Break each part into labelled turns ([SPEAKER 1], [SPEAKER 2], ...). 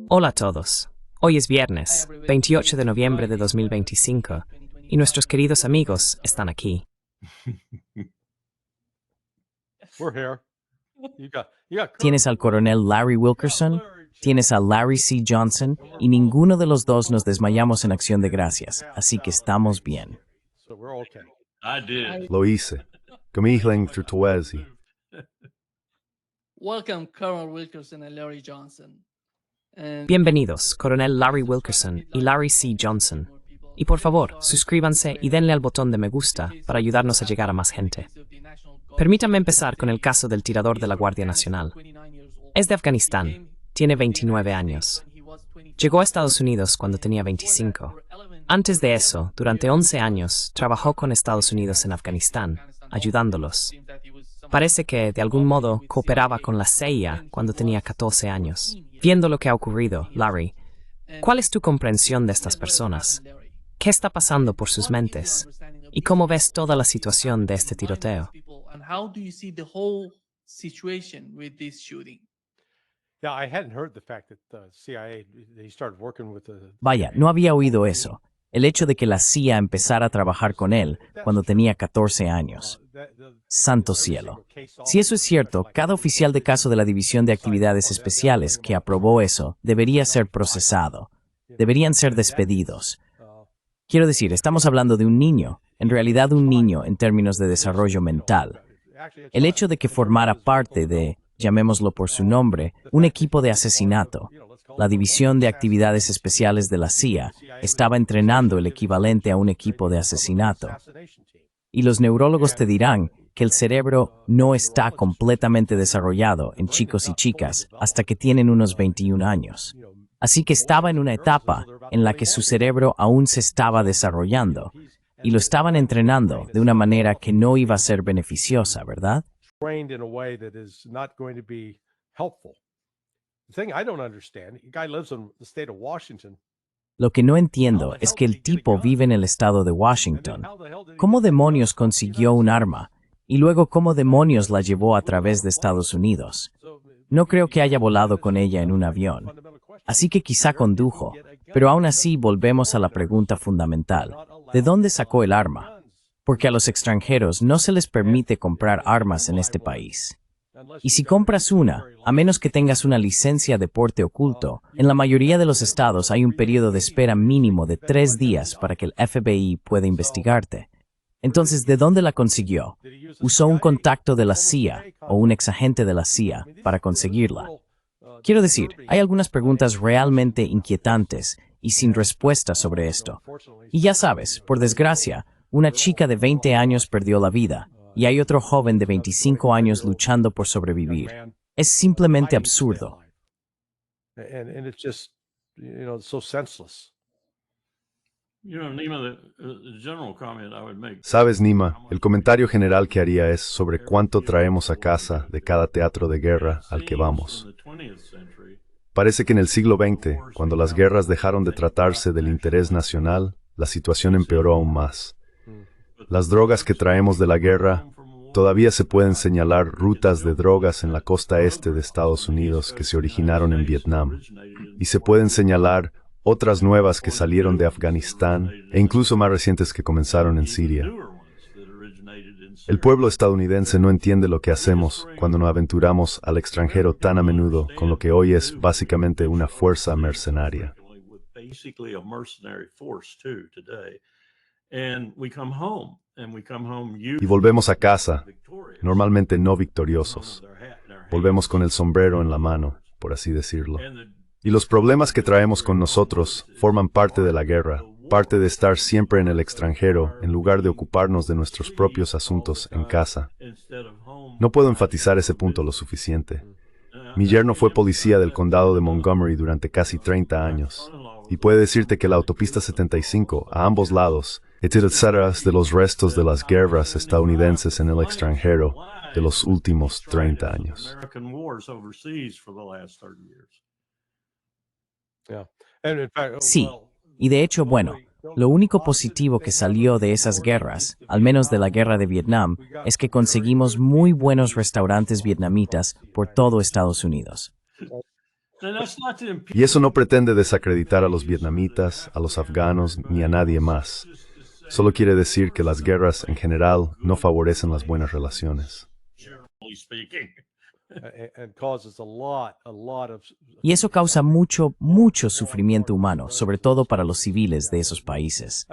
[SPEAKER 1] Hola a todos. Hoy es viernes, 28 de noviembre de 2025, y nuestros queridos amigos están aquí.
[SPEAKER 2] We're here. You got
[SPEAKER 3] Tienes al coronel Larry Wilkerson, tienes a Larry C. Johnson, y ninguno de los dos nos desmayamos en acción de gracias, así que estamos bien.
[SPEAKER 2] So we're okay.
[SPEAKER 4] I did.
[SPEAKER 5] Lo hice. Gamihleng Trutuezi.
[SPEAKER 6] Welcome, Colonel Wilkerson and Larry Johnson. And
[SPEAKER 1] Bienvenidos, coronel Larry Wilkerson y Larry C. Johnson. Y por favor, suscríbanse y denle al botón de me gusta para ayudarnos a llegar a más gente. Permítanme empezar con el caso del tirador de la Guardia Nacional. Es de Afganistán, tiene 29 años. Llegó a Estados Unidos cuando tenía 25. Antes de eso, durante 11 años, trabajó con Estados Unidos en Afganistán, ayudándolos. Parece que, de algún modo, cooperaba con la CIA cuando tenía 14 años. Viendo lo que ha ocurrido, Larry, ¿cuál es tu comprensión de estas personas? ¿Qué está pasando por sus mentes? ¿Y cómo ves toda la situación de este tiroteo?
[SPEAKER 6] And how do you see the whole situation with this shooting?
[SPEAKER 2] Yeah, I hadn't heard the fact that the CIA they started working with the.
[SPEAKER 3] Vaya, no había oído eso. El hecho de que la CIA empezara a trabajar con él cuando tenía 14 años. Santo cielo. Si eso es cierto, cada oficial de caso de la División de Actividades Especiales que aprobó eso debería ser procesado. Deberían ser despedidos. Quiero decir, estamos hablando de un niño, en realidad un niño en términos de desarrollo mental. El hecho de que formara parte de, llamémoslo por su nombre, un equipo de asesinato. La División de Actividades Especiales de la CIA estaba entrenando el equivalente a un equipo de asesinato. Y los neurólogos te dirán que el cerebro no está completamente desarrollado en chicos y chicas hasta que tienen unos 21 años. Así que estaba en una etapa en la que su cerebro aún se estaba desarrollando y lo estaban entrenando de una manera que no iba a ser beneficiosa, ¿verdad?
[SPEAKER 2] Trained in a way that is not going to be helpful. The thing I don't understand, the guy lives in the state of Washington.
[SPEAKER 3] Lo que no entiendo es que el tipo vive en el estado de Washington. ¿Cómo demonios consiguió un arma? Y luego, ¿cómo demonios la llevó a través de Estados Unidos? No creo que haya volado con ella en un avión. Así que quizá condujo, pero aún así volvemos a la pregunta fundamental. ¿De dónde sacó el arma? Porque a los extranjeros no se les permite comprar armas en este país. Y si compras una, a menos que tengas una licencia de porte oculto, en la mayoría de los estados hay un periodo de espera mínimo de 3 días para que el FBI pueda investigarte. Entonces, ¿de dónde la consiguió? ¿Usó un contacto de la CIA o un exagente de la CIA para conseguirla? Quiero decir, hay algunas preguntas realmente inquietantes y sin respuesta sobre esto. Y ya sabes, por desgracia, una chica de 20 años perdió la vida, y hay otro joven de 25 años luchando por sobrevivir. Es simplemente absurdo.
[SPEAKER 2] And it's just, so senseless.
[SPEAKER 4] You know, Nima, the general comment I would make.
[SPEAKER 5] Sabes, Nima, el comentario general que haría es sobre cuánto traemos a casa de cada teatro de guerra al que vamos. Parece que en el siglo XX, cuando las guerras dejaron de tratarse del interés nacional, la situación empeoró aún más. Las drogas que traemos de la guerra, todavía se pueden señalar rutas de drogas en la costa este de Estados Unidos que se originaron en Vietnam. Y se pueden señalar otras nuevas que salieron de Afganistán e incluso más recientes que comenzaron en Siria. El pueblo estadounidense no entiende lo que hacemos cuando nos aventuramos al extranjero tan a menudo con lo que hoy es básicamente una fuerza mercenaria. Y volvemos a casa, normalmente no victoriosos. Volvemos con el sombrero en la mano, por así decirlo. Y los problemas que traemos con nosotros forman parte de la guerra, parte de estar siempre en el extranjero en lugar de ocuparnos de nuestros propios asuntos en casa. No puedo enfatizar ese punto lo suficiente. Mi yerno fue policía del condado de Montgomery durante casi 30 años. Y puede decirte que la autopista 75, a ambos lados, etcétera, de los restos de las guerras estadounidenses en el extranjero de los últimos 30 años.
[SPEAKER 2] Yeah. And in fact,
[SPEAKER 3] Sí, y de hecho, bueno, lo único positivo que salió de esas guerras, al menos de la guerra de Vietnam, es que conseguimos muy buenos restaurantes vietnamitas por todo Estados Unidos.
[SPEAKER 5] Y eso no pretende desacreditar a los vietnamitas, a los afganos, ni a nadie más. Solo quiere decir que las guerras en general no favorecen las buenas relaciones.
[SPEAKER 2] And causes a lot of
[SPEAKER 3] Y eso causa mucho sufrimiento humano, sobre todo para los civiles de esos países.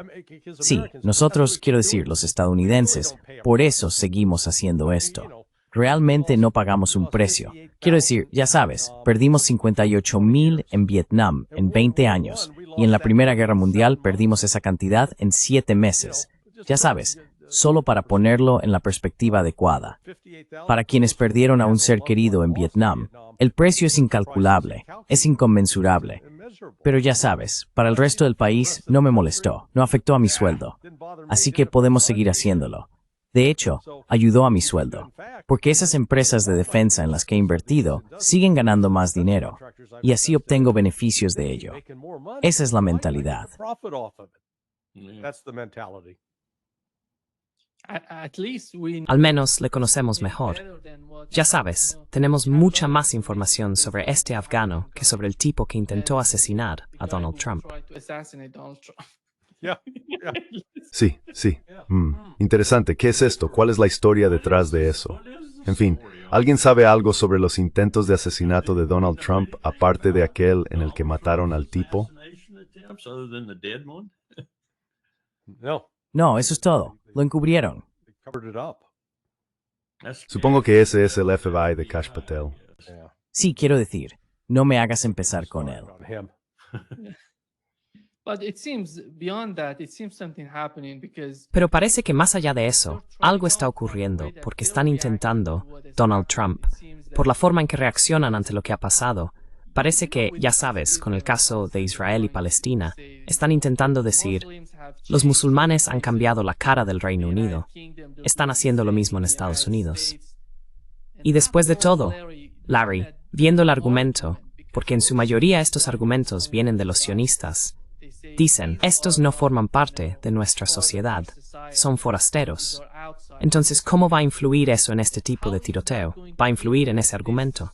[SPEAKER 3] Sí, nosotros, quiero decir, los estadounidenses, por eso seguimos haciendo esto. Realmente no pagamos un precio. Quiero decir, ya sabes, perdimos 58,000 en Vietnam en 20 años, y en la Primera Guerra Mundial perdimos esa cantidad en 7 meses. Ya sabes, solo para ponerlo en la perspectiva adecuada. Para quienes perdieron a un ser querido en Vietnam, el precio es incalculable, es inconmensurable. Pero ya sabes, para el resto del país no me molestó, no afectó a mi sueldo. Así que podemos seguir haciéndolo. De hecho, ayudó a mi sueldo, porque esas empresas de defensa en las que he invertido siguen ganando más dinero, y así obtengo beneficios de ello. Esa es la mentalidad.
[SPEAKER 2] That's the mentality.
[SPEAKER 1] Al menos le conocemos mejor. Ya sabes, tenemos mucha más información sobre este afgano que sobre el tipo que intentó asesinar a Donald Trump.
[SPEAKER 2] Yeah.
[SPEAKER 5] Sí. Interesante. ¿Qué es esto? ¿Cuál es la historia detrás de eso? En fin, ¿alguien sabe algo sobre los intentos de asesinato de Donald Trump aparte de aquel en el que mataron al tipo?
[SPEAKER 2] No,
[SPEAKER 3] No, eso es todo. Lo encubrieron.
[SPEAKER 2] they covered it up.
[SPEAKER 5] Supongo que ese es el FBI de Kash Patel.
[SPEAKER 2] Yeah,
[SPEAKER 3] Sí, quiero decir, no me hagas empezar con él.
[SPEAKER 2] on him.
[SPEAKER 6] But it seems beyond that, it seems something happening because
[SPEAKER 1] Pero parece que más allá de eso, algo está ocurriendo porque están intentando, Donald Trump, por la forma en que reaccionan ante lo que ha pasado. Parece que, ya sabes, con el caso de Israel y Palestina, están intentando decir, los musulmanes han cambiado la cara del Reino Unido. Están haciendo lo mismo en Estados Unidos. Y después de todo, Larry, viendo el argumento, porque en su mayoría estos argumentos vienen de los sionistas, dicen, estos no forman parte de nuestra sociedad, son forasteros. Entonces, ¿cómo va a influir eso en este tipo de tiroteo? ¿Va a influir en ese argumento?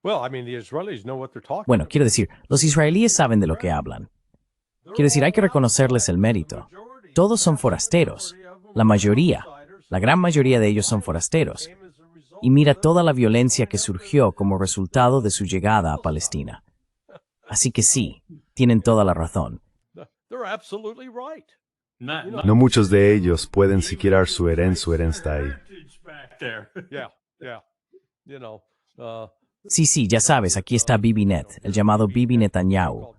[SPEAKER 2] Well, I mean, the Israelis know what they're talking
[SPEAKER 3] Bueno,
[SPEAKER 2] about.
[SPEAKER 3] quiero decir, los israelíes saben de lo que hablan. Quiero decir, hay que reconocerles el mérito. Todos son forasteros. La mayoría, la gran mayoría de ellos son forasteros. Y mira toda la violencia que surgió como resultado de su llegada a Palestina. Así que sí, tienen toda la razón.
[SPEAKER 2] They're absolutely right.
[SPEAKER 5] No muchos de ellos pueden siquiera su herencia ahí.
[SPEAKER 2] Yeah. You know,
[SPEAKER 3] Sí, ya sabes, aquí está Bibi Net, el llamado Bibi Netanyahu.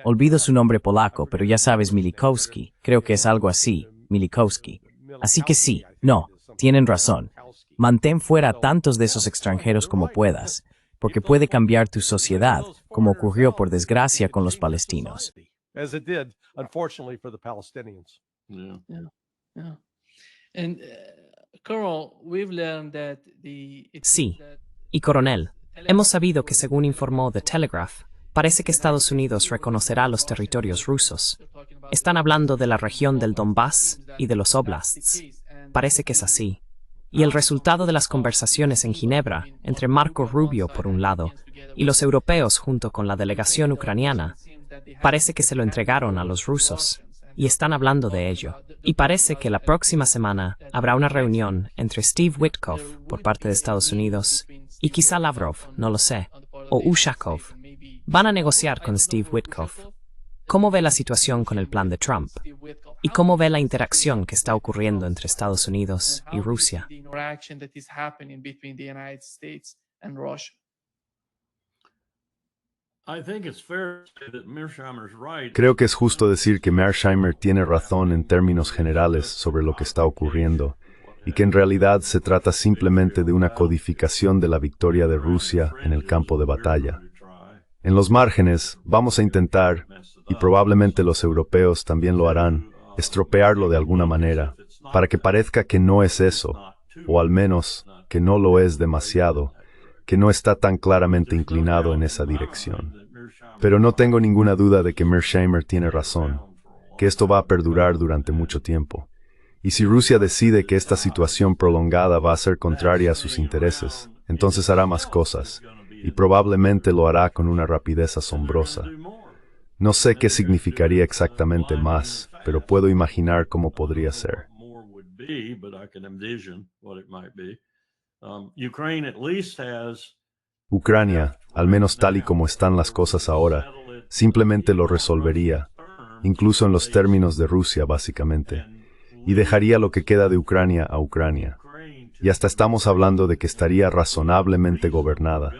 [SPEAKER 3] Olvido su nombre polaco, pero ya sabes, Milikowski. Creo que es algo así, Milikowski. Así que sí, no, tienen razón. Mantén fuera a tantos de esos extranjeros como puedas, porque puede cambiar tu sociedad, como ocurrió por desgracia con los palestinos.
[SPEAKER 2] as it did, unfortunately, for the Palestinians.
[SPEAKER 6] Yeah. And Colonel, we've learned that
[SPEAKER 1] Sí. Y coronel, hemos sabido que según informó The Telegraph, parece que Estados Unidos reconocerá los territorios rusos. Están hablando de la región del Donbass y de los oblasts. Parece que es así. Y el resultado de las conversaciones en Ginebra, entre Marco Rubio por un lado, y los europeos junto con la delegación ucraniana, parece que se lo entregaron a los rusos. Y están hablando de ello. Y parece que la próxima semana habrá una reunión entre Steve Witkoff, por parte de Estados Unidos, y quizá Lavrov, no lo sé, o Ushakov. Van a negociar con Steve Witkoff. ¿Cómo ve la situación con el plan de Trump? ¿Y cómo ve la interacción que está ocurriendo entre Estados Unidos y Rusia?
[SPEAKER 5] Creo que es justo decir que Mearsheimer tiene razón en términos generales sobre lo que está ocurriendo, y que en realidad se trata simplemente de una codificación de la victoria de Rusia en el campo de batalla. En los márgenes, vamos a intentar, y probablemente los europeos también lo harán, estropearlo de alguna manera, para que parezca que no es eso, o al menos que no lo es demasiado, que no está tan claramente inclinado en esa dirección. Pero no tengo ninguna duda de que Mearsheimer tiene razón, que esto va a perdurar durante mucho tiempo, Y si Rusia decide que esta situación prolongada va a ser contraria a sus intereses, entonces hará más cosas, y probablemente lo hará con una rapidez asombrosa. No sé qué significaría exactamente más, pero puedo imaginar cómo podría ser. Ucrania, al menos tal y como están las cosas ahora, simplemente lo resolvería, incluso en los términos de Rusia básicamente, y dejaría lo que queda de Ucrania a Ucrania. Y hasta estamos hablando de que estaría razonablemente gobernada,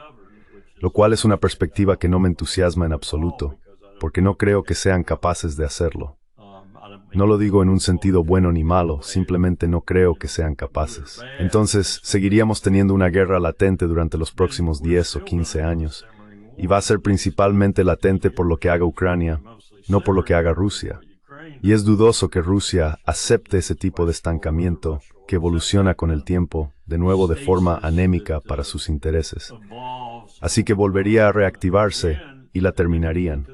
[SPEAKER 5] lo cual es una perspectiva que no me entusiasma en absoluto, porque no creo que sean capaces de hacerlo. No lo digo en un sentido bueno ni malo, simplemente no creo que sean capaces. Entonces, seguiríamos teniendo una guerra latente durante los próximos 10 o 15 años, y va a ser principalmente latente por lo que haga Ucrania, no por lo que haga Rusia. Y es dudoso que Rusia acepte ese tipo de estancamiento que evoluciona con el tiempo, de nuevo de forma anémica para sus intereses. Así que volvería a reactivarse y la terminarían.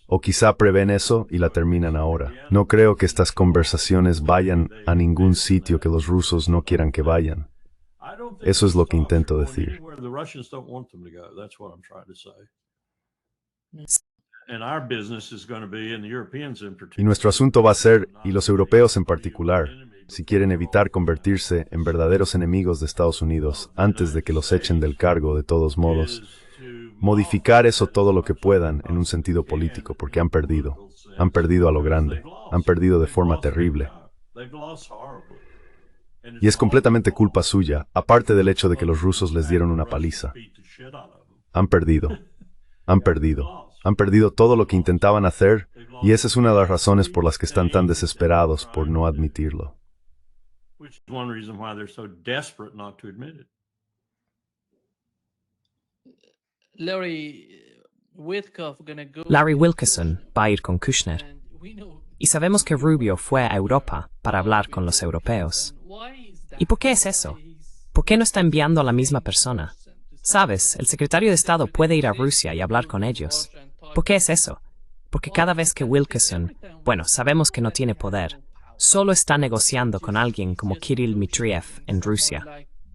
[SPEAKER 5] O quizá prevén eso y la terminan ahora. No creo que estas conversaciones vayan a ningún sitio que los rusos no quieran que vayan. Eso es lo que intento decir. Y nuestro asunto va a ser, y los europeos en particular, si quieren evitar convertirse en verdaderos enemigos de Estados Unidos antes de que los echen del cargo de todos modos, modificar eso todo lo que puedan en un sentido político, porque han perdido a lo grande, han perdido de forma terrible. Y es completamente culpa suya, aparte del hecho de que los rusos les dieron una paliza. Han perdido todo lo que intentaban hacer, y esa es una de las razones por las que están tan desesperados por no admitirlo.
[SPEAKER 1] Larry Wilkerson va a ir con Kushner. Y sabemos que Rubio fue a Europa para hablar con los europeos. ¿Y por qué es eso? ¿Por qué no está enviando a la misma persona? Sabes, el secretario de Estado puede ir a Rusia y hablar con ellos. ¿Por qué es eso? Porque cada vez que Wilkerson, sabemos que no tiene poder, solo está negociando con alguien como Kirill Dmitriev en Rusia.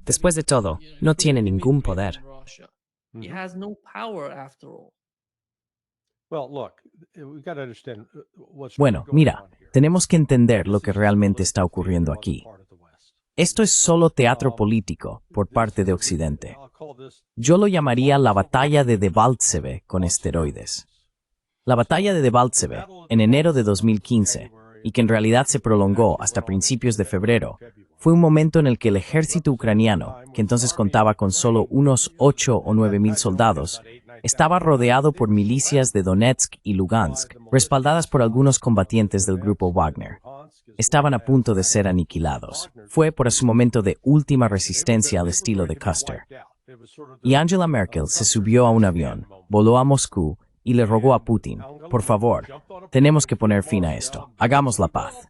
[SPEAKER 1] Después de todo, no tiene ningún poder.
[SPEAKER 3] Bueno, mira, tenemos que entender lo que realmente está ocurriendo aquí. Esto es solo teatro político por parte de Occidente. Yo lo llamaría la batalla de Debaltseve con esteroides. La batalla de Debaltseve, en enero de 2015, y que en realidad se prolongó hasta principios de febrero, fue un momento en el que el ejército ucraniano, que entonces contaba con solo unos 8 o 9 mil soldados, estaba rodeado por milicias de Donetsk y Lugansk, respaldadas por algunos combatientes del grupo Wagner. Estaban a punto de ser aniquilados. Fue por su momento de última resistencia al estilo de Custer. Y Angela Merkel se subió a un avión, voló a Moscú y le rogó a Putin, por favor, tenemos que poner fin a esto, hagamos la paz.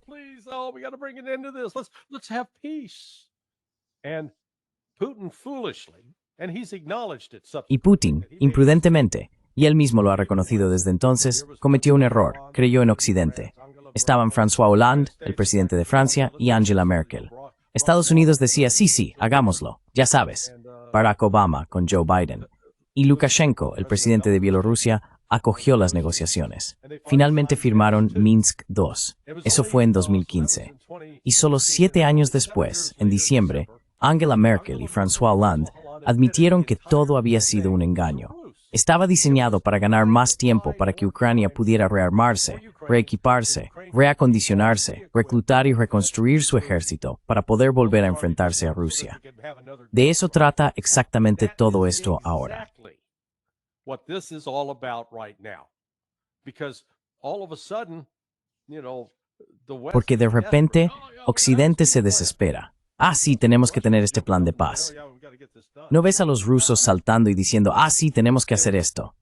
[SPEAKER 3] Y Putin, imprudentemente, y él mismo lo ha reconocido desde entonces, cometió un error, creyó en Occidente. Estaban François Hollande, el presidente de Francia, y Angela Merkel. Estados Unidos decía, sí, hagámoslo, ya sabes. Barack Obama con Joe Biden. Y Lukashenko, el presidente de Bielorrusia, acogió las negociaciones. Finalmente firmaron Minsk II. Eso fue en 2015. Y solo 7 años después, en diciembre, Angela Merkel y François Hollande admitieron que todo había sido un engaño. Estaba diseñado para ganar más tiempo para que Ucrania pudiera rearmarse, reequiparse, reacondicionarse, reclutar y reconstruir su ejército para poder volver a enfrentarse a Rusia. De eso trata exactamente todo esto ahora. Porque de repente, Occidente se desespera. Sí, tenemos que tener este plan de paz. ¿No ves a los rusos saltando y diciendo, sí, tenemos que hacer esto?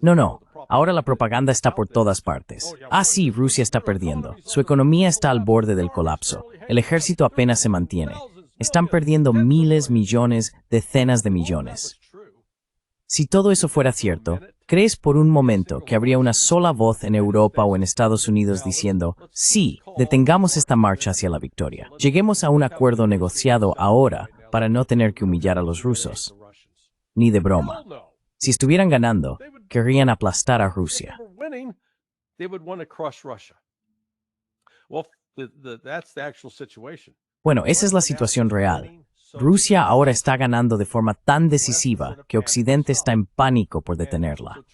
[SPEAKER 3] No. Ahora la propaganda está por todas partes. Sí, Rusia está perdiendo. Su economía está al borde del colapso. El ejército apenas se mantiene. Están perdiendo miles, millones, decenas de millones. Si todo eso fuera cierto, ¿Crees por un momento que habría una sola voz en Europa o en Estados Unidos diciendo, sí, detengamos esta marcha hacia la victoria? Lleguemos a un acuerdo negociado ahora para no tener que humillar a los rusos. Ni de broma. Si estuvieran ganando, querrían aplastar a Rusia. Bueno, esa es la situación real. Rusia ahora está ganando de forma tan decisiva que Occidente está en pánico por detenerla.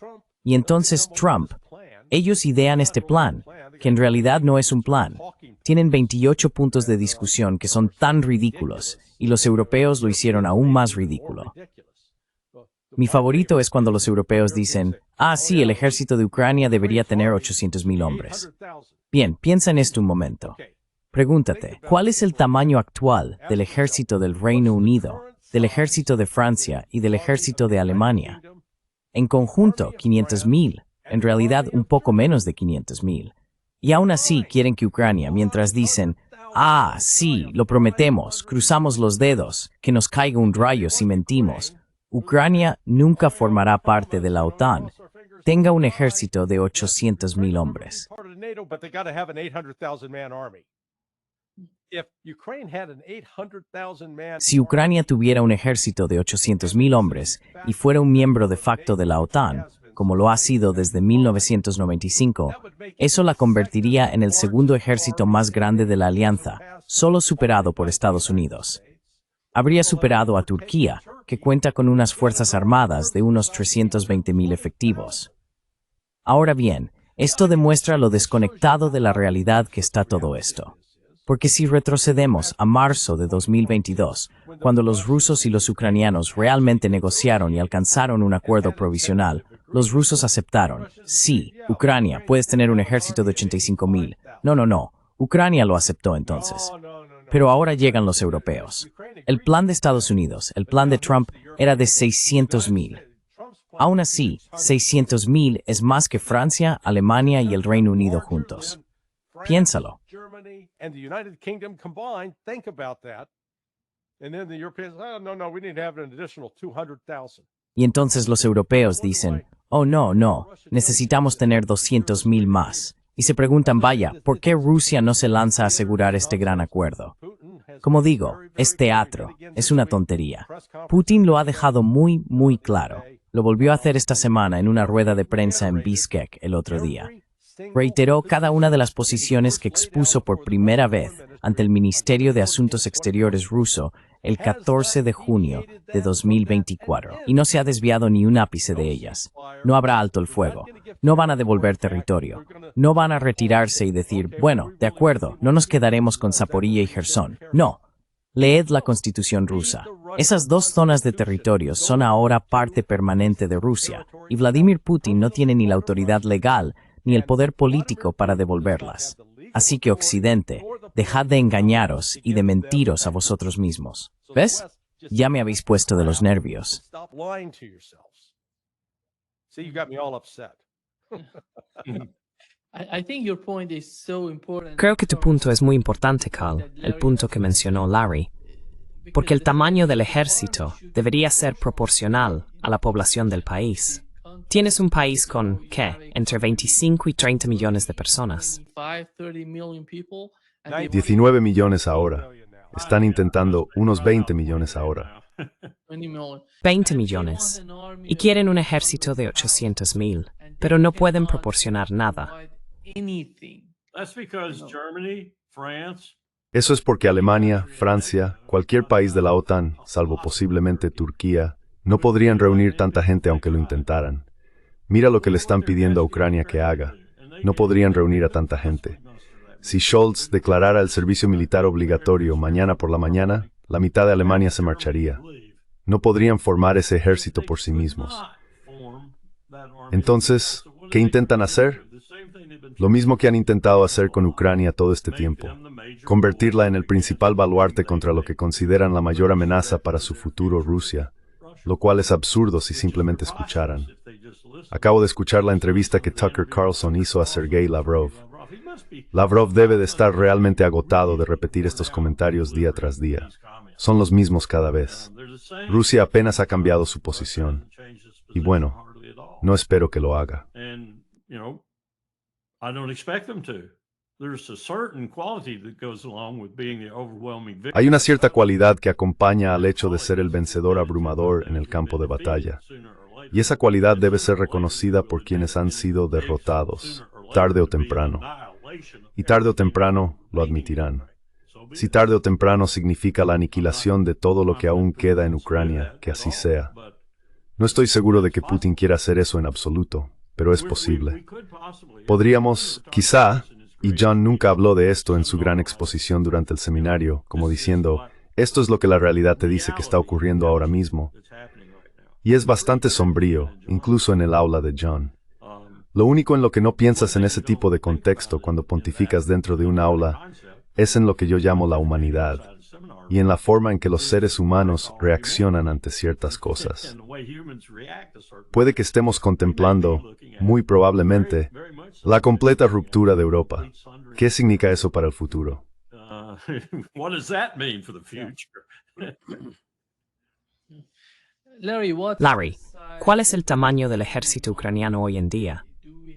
[SPEAKER 3] Y entonces Trump, ellos idean este plan, que en realidad no es un plan. Tienen 28 puntos de discusión que son tan ridículos, y los europeos lo hicieron aún más ridículo. Mi favorito es cuando los europeos dicen, sí, el ejército de Ucrania debería tener 800,000 hombres. Bien, piensa en esto un momento. Pregúntate, ¿cuál es el tamaño actual del ejército del Reino Unido, del ejército de Francia y del ejército de Alemania? En conjunto, 500,000, en realidad un poco menos de 500,000. Y aún así quieren que Ucrania, mientras dicen, sí, lo prometemos, cruzamos los dedos, que nos caiga un rayo si mentimos, Ucrania nunca formará parte de la OTAN, tenga un ejército de 800,000 hombres. Si Ucrania tuviera un ejército de 800,000 hombres y fuera un miembro de facto de la OTAN, como lo ha sido desde 1995, eso la convertiría en el segundo ejército más grande de la alianza, solo superado por Estados Unidos. Habría superado a Turquía, que cuenta con unas fuerzas armadas de unos 320,000 efectivos. Ahora bien, esto demuestra lo desconectado de la realidad que está todo esto. Porque si retrocedemos a marzo de 2022, cuando los rusos y los ucranianos realmente negociaron y alcanzaron un acuerdo provisional, los rusos aceptaron, sí, Ucrania, puedes tener un ejército de 85,000. No, Ucrania lo aceptó entonces. Pero ahora llegan los europeos. El plan de Estados Unidos, el plan de Trump, era de 600,000. Aún así, 600,000 es más que Francia, Alemania y el Reino Unido juntos. Piénsalo. Y entonces los europeos dicen, no, necesitamos tener 200,000 más. Y se preguntan, vaya, ¿por qué Rusia no se lanza a asegurar este gran acuerdo? Como digo, es teatro, es una tontería. Putin lo ha dejado muy claro. Lo volvió a hacer esta semana en una rueda de prensa en Bishkek el otro día. Reiteró cada una de las posiciones que expuso por primera vez ante el Ministerio de Asuntos Exteriores ruso el 14 de junio de 2024, y no se ha desviado ni un ápice de ellas. No habrá alto el fuego, no van a devolver territorio, no van a retirarse y decir, bueno, de acuerdo, no nos quedaremos con Zaporilla y Jersón. No, leed la Constitución rusa. Esas dos zonas de territorio son ahora parte permanente de Rusia, y Vladimir Putin no tiene ni la autoridad legal ni el poder político para devolverlas. Así que Occidente, dejad de engañaros y de mentiros a vosotros mismos. ¿Ves? Ya me habéis puesto de los nervios.
[SPEAKER 1] Creo que tu punto es muy importante, Carl, el punto que mencionó Larry, porque el tamaño del ejército debería ser proporcional a la población del país. Tienes un país con, ¿qué?, entre 25 y 30 millones de personas.
[SPEAKER 5] 19 millones ahora. Están intentando unos 20 millones ahora.
[SPEAKER 1] 20 millones. Y quieren un ejército de 800,000, pero no pueden proporcionar nada.
[SPEAKER 5] Eso es porque Alemania, Francia, cualquier país de la OTAN, salvo posiblemente Turquía, no podrían reunir tanta gente aunque lo intentaran. Mira lo que le están pidiendo a Ucrania que haga. No podrían reunir a tanta gente. Si Scholz declarara el servicio militar obligatorio mañana por la mañana, la mitad de Alemania se marcharía. No podrían formar ese ejército por sí mismos. Entonces, ¿qué intentan hacer? Lo mismo que han intentado hacer con Ucrania todo este tiempo. Convertirla en el principal baluarte contra lo que consideran la mayor amenaza para su futuro, Rusia, lo cual es absurdo si simplemente escucharan. Acabo de escuchar la entrevista que Tucker Carlson hizo a Sergei Lavrov. Lavrov debe de estar realmente agotado de repetir estos comentarios día tras día. Son los mismos cada vez. Rusia apenas ha cambiado su posición. Y bueno, No espero que lo haga.
[SPEAKER 4] And, you know, I don't expect them to. There's a certain quality that goes along with being the overwhelming victor.
[SPEAKER 5] Hay una cierta cualidad que acompaña al hecho de ser el vencedor abrumador en el campo de batalla. Y esa cualidad debe ser reconocida por quienes han sido derrotados, tarde o temprano. Y tarde o temprano lo admitirán. Si tarde o temprano significa la aniquilación de todo lo que aún queda en Ucrania, que así sea. No estoy seguro de que Putin quiera hacer eso en absoluto, pero es posible. Podríamos, quizá, y John nunca habló de esto en su gran exposición durante el seminario, como diciendo, esto es lo que la realidad te dice que está ocurriendo ahora mismo. Y es bastante sombrío, incluso en el aula de John. Lo único en lo que no piensas en ese tipo de contexto cuando pontificas dentro de un aula es en lo que yo llamo la humanidad, y en la forma en que los seres humanos reaccionan ante ciertas cosas. Puede que estemos contemplando, muy probablemente, la completa ruptura de Europa. ¿Qué significa eso para el futuro?
[SPEAKER 4] What does that mean for the future?
[SPEAKER 1] Larry, ¿cuál es el tamaño del ejército ucraniano hoy en día?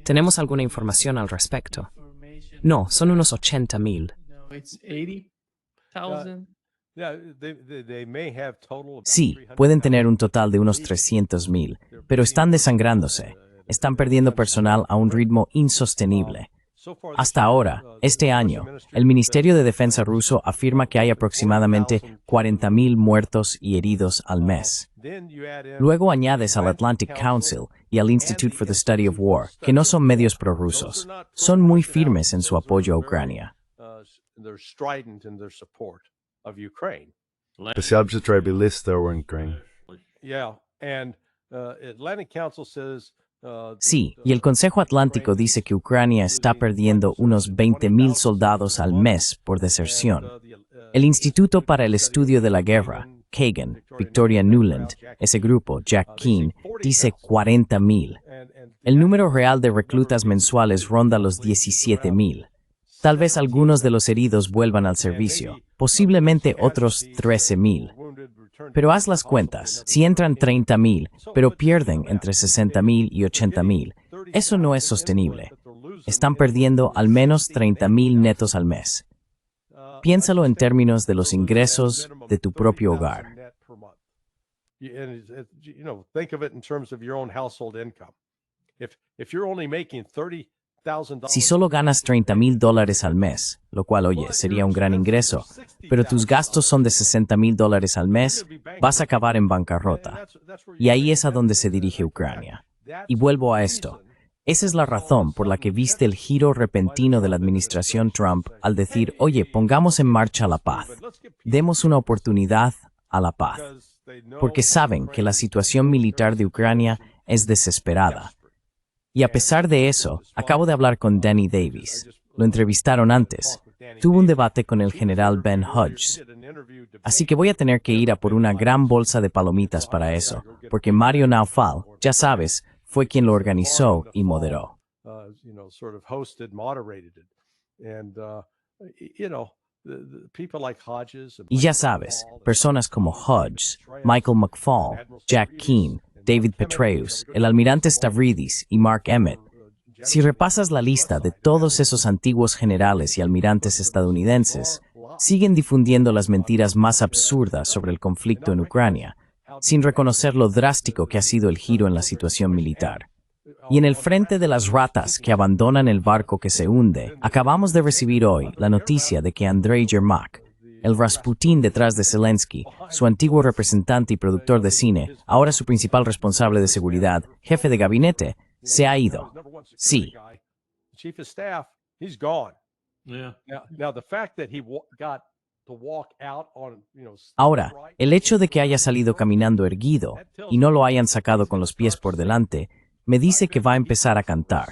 [SPEAKER 1] ¿Tenemos alguna información al respecto? No, son unos 80,000.
[SPEAKER 3] Sí, pueden tener un total de unos 300,000, pero están desangrándose. Están perdiendo personal a un ritmo insostenible. Hasta ahora, este año, el Ministerio de Defensa ruso afirma que hay aproximadamente 40,000 muertos y heridos al mes. Luego añades al Atlantic Council y al Institute for the Study of War, que no son medios prorrusos. Son muy firmes en su apoyo a Ucrania. Sí, y el Consejo Atlántico dice que Ucrania está perdiendo unos 20,000 soldados al mes por deserción. El Instituto para el Estudio de la Guerra, Kagan, Victoria Nuland, ese grupo, Jack Keane, dice 40,000. El número real de reclutas mensuales ronda los 17,000. Tal vez algunos de los heridos vuelvan al servicio, posiblemente otros 13,000. Pero haz las cuentas, si entran 30,000, pero pierden entre 60,000 y 80,000, eso no es sostenible. Están perdiendo al menos 30,000 netos al mes. Piénsalo en términos de los ingresos de tu propio hogar. Si solo ganas $30,000 al mes, lo cual, oye, sería un gran ingreso, pero tus gastos son de $60,000 al mes, vas a acabar en bancarrota. Y ahí es a donde se dirige Ucrania. Y vuelvo a esto. Esa es la razón por la que viste el giro repentino de la administración Trump al decir, oye, pongamos en marcha la paz. Demos una oportunidad a la paz. Porque saben que la situación militar de Ucrania es desesperada. Y a pesar de eso, acabo de hablar con Danny Davis. Lo entrevistaron antes. Tuvo un debate con el general Ben Hodges. Así que voy a tener que ir a por una gran bolsa de palomitas para eso, porque Mario Naufal, ya sabes, fue quien lo organizó y moderó. Y ya sabes, personas como Hodges, Michael McFaul, Jack Keane, David Petraeus, el almirante Stavridis y Mark Emmett. Si repasas la lista de todos esos antiguos generales y almirantes estadounidenses, siguen difundiendo las mentiras más absurdas sobre el conflicto en Ucrania, sin reconocer lo drástico que ha sido el giro en la situación militar. Y en el frente de las ratas que abandonan el barco que se hunde, acabamos de recibir hoy la noticia de que Andrei Yermak, el Rasputín detrás de Zelensky, su antiguo representante y productor de cine, ahora su principal responsable de seguridad, jefe de gabinete, se ha ido. Sí. Ahora, el hecho de que haya salido caminando erguido y no lo hayan sacado con los pies por delante, me dice que va a empezar a cantar.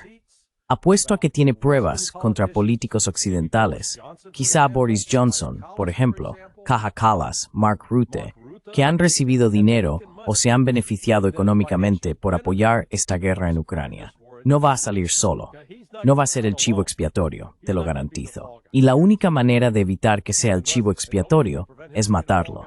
[SPEAKER 3] Apuesto a que tiene pruebas contra políticos occidentales, quizá Boris Johnson, por ejemplo, Kaja Kallas, Mark Rutte, que han recibido dinero o se han beneficiado económicamente por apoyar esta guerra en Ucrania. No va a salir solo. No va a ser el chivo expiatorio, te lo garantizo. Y la única manera de evitar que sea el chivo expiatorio es matarlo.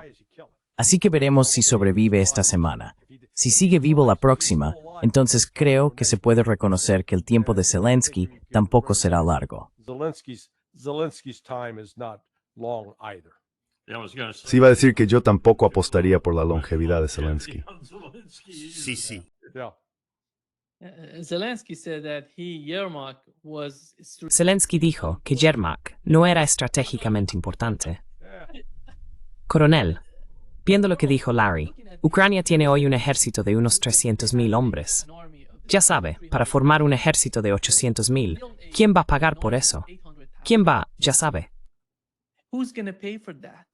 [SPEAKER 3] Así que veremos si sobrevive esta semana. Si sigue vivo la próxima, Entonces creo que se puede reconocer que el tiempo de Zelensky tampoco será largo.
[SPEAKER 2] Zelensky's time is not long either.
[SPEAKER 5] Sí, iba a decir que yo tampoco apostaría por la longevidad de Zelensky.
[SPEAKER 7] Sí, sí.
[SPEAKER 2] Yeah.
[SPEAKER 6] Zelensky said that Yermak was
[SPEAKER 1] Zelensky dijo que Yermak no era estratégicamente importante. Coronel, viendo lo que dijo Larry, Ucrania tiene hoy un ejército de unos 300.000 hombres. Ya sabe, para formar un ejército de 800.000, ¿quién va a pagar por eso? ¿Quién va? Ya sabe.
[SPEAKER 6] Who's going to pay for that?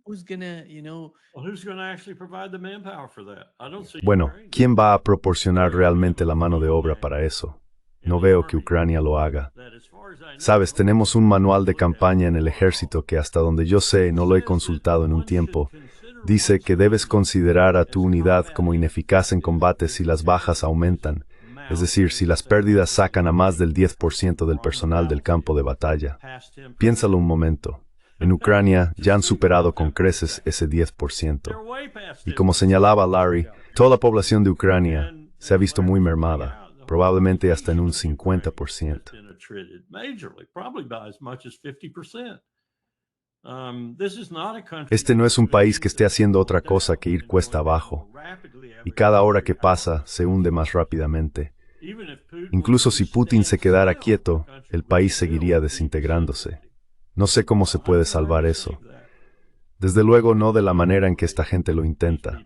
[SPEAKER 6] Who's going to,
[SPEAKER 4] Well, who's going to actually provide the manpower for that? I don't see
[SPEAKER 5] Bueno,
[SPEAKER 4] Ukraine.
[SPEAKER 5] ¿quién va a proporcionar realmente la mano de obra para eso? No veo que Ucrania lo haga.
[SPEAKER 4] That as far as I know,
[SPEAKER 5] Sabes, tenemos un manual de campaña en el ejército que hasta donde yo sé, no lo he consultado en un tiempo, dice que debes considerar a tu unidad como ineficaz en combate si las bajas aumentan, es decir, si las pérdidas sacan a más del 10% del personal del campo de batalla. Piénsalo un momento. En Ucrania ya han superado con creces ese 10%. Y como señalaba Larry, toda la población de Ucrania se ha visto muy mermada, probablemente hasta en un 50%. Este no es un país que esté haciendo otra cosa que ir cuesta abajo, y cada hora que pasa se hunde más rápidamente. Incluso si Putin se quedara quieto, el país seguiría desintegrándose. No sé cómo se puede salvar eso. Desde luego no de la manera en que esta gente lo intenta.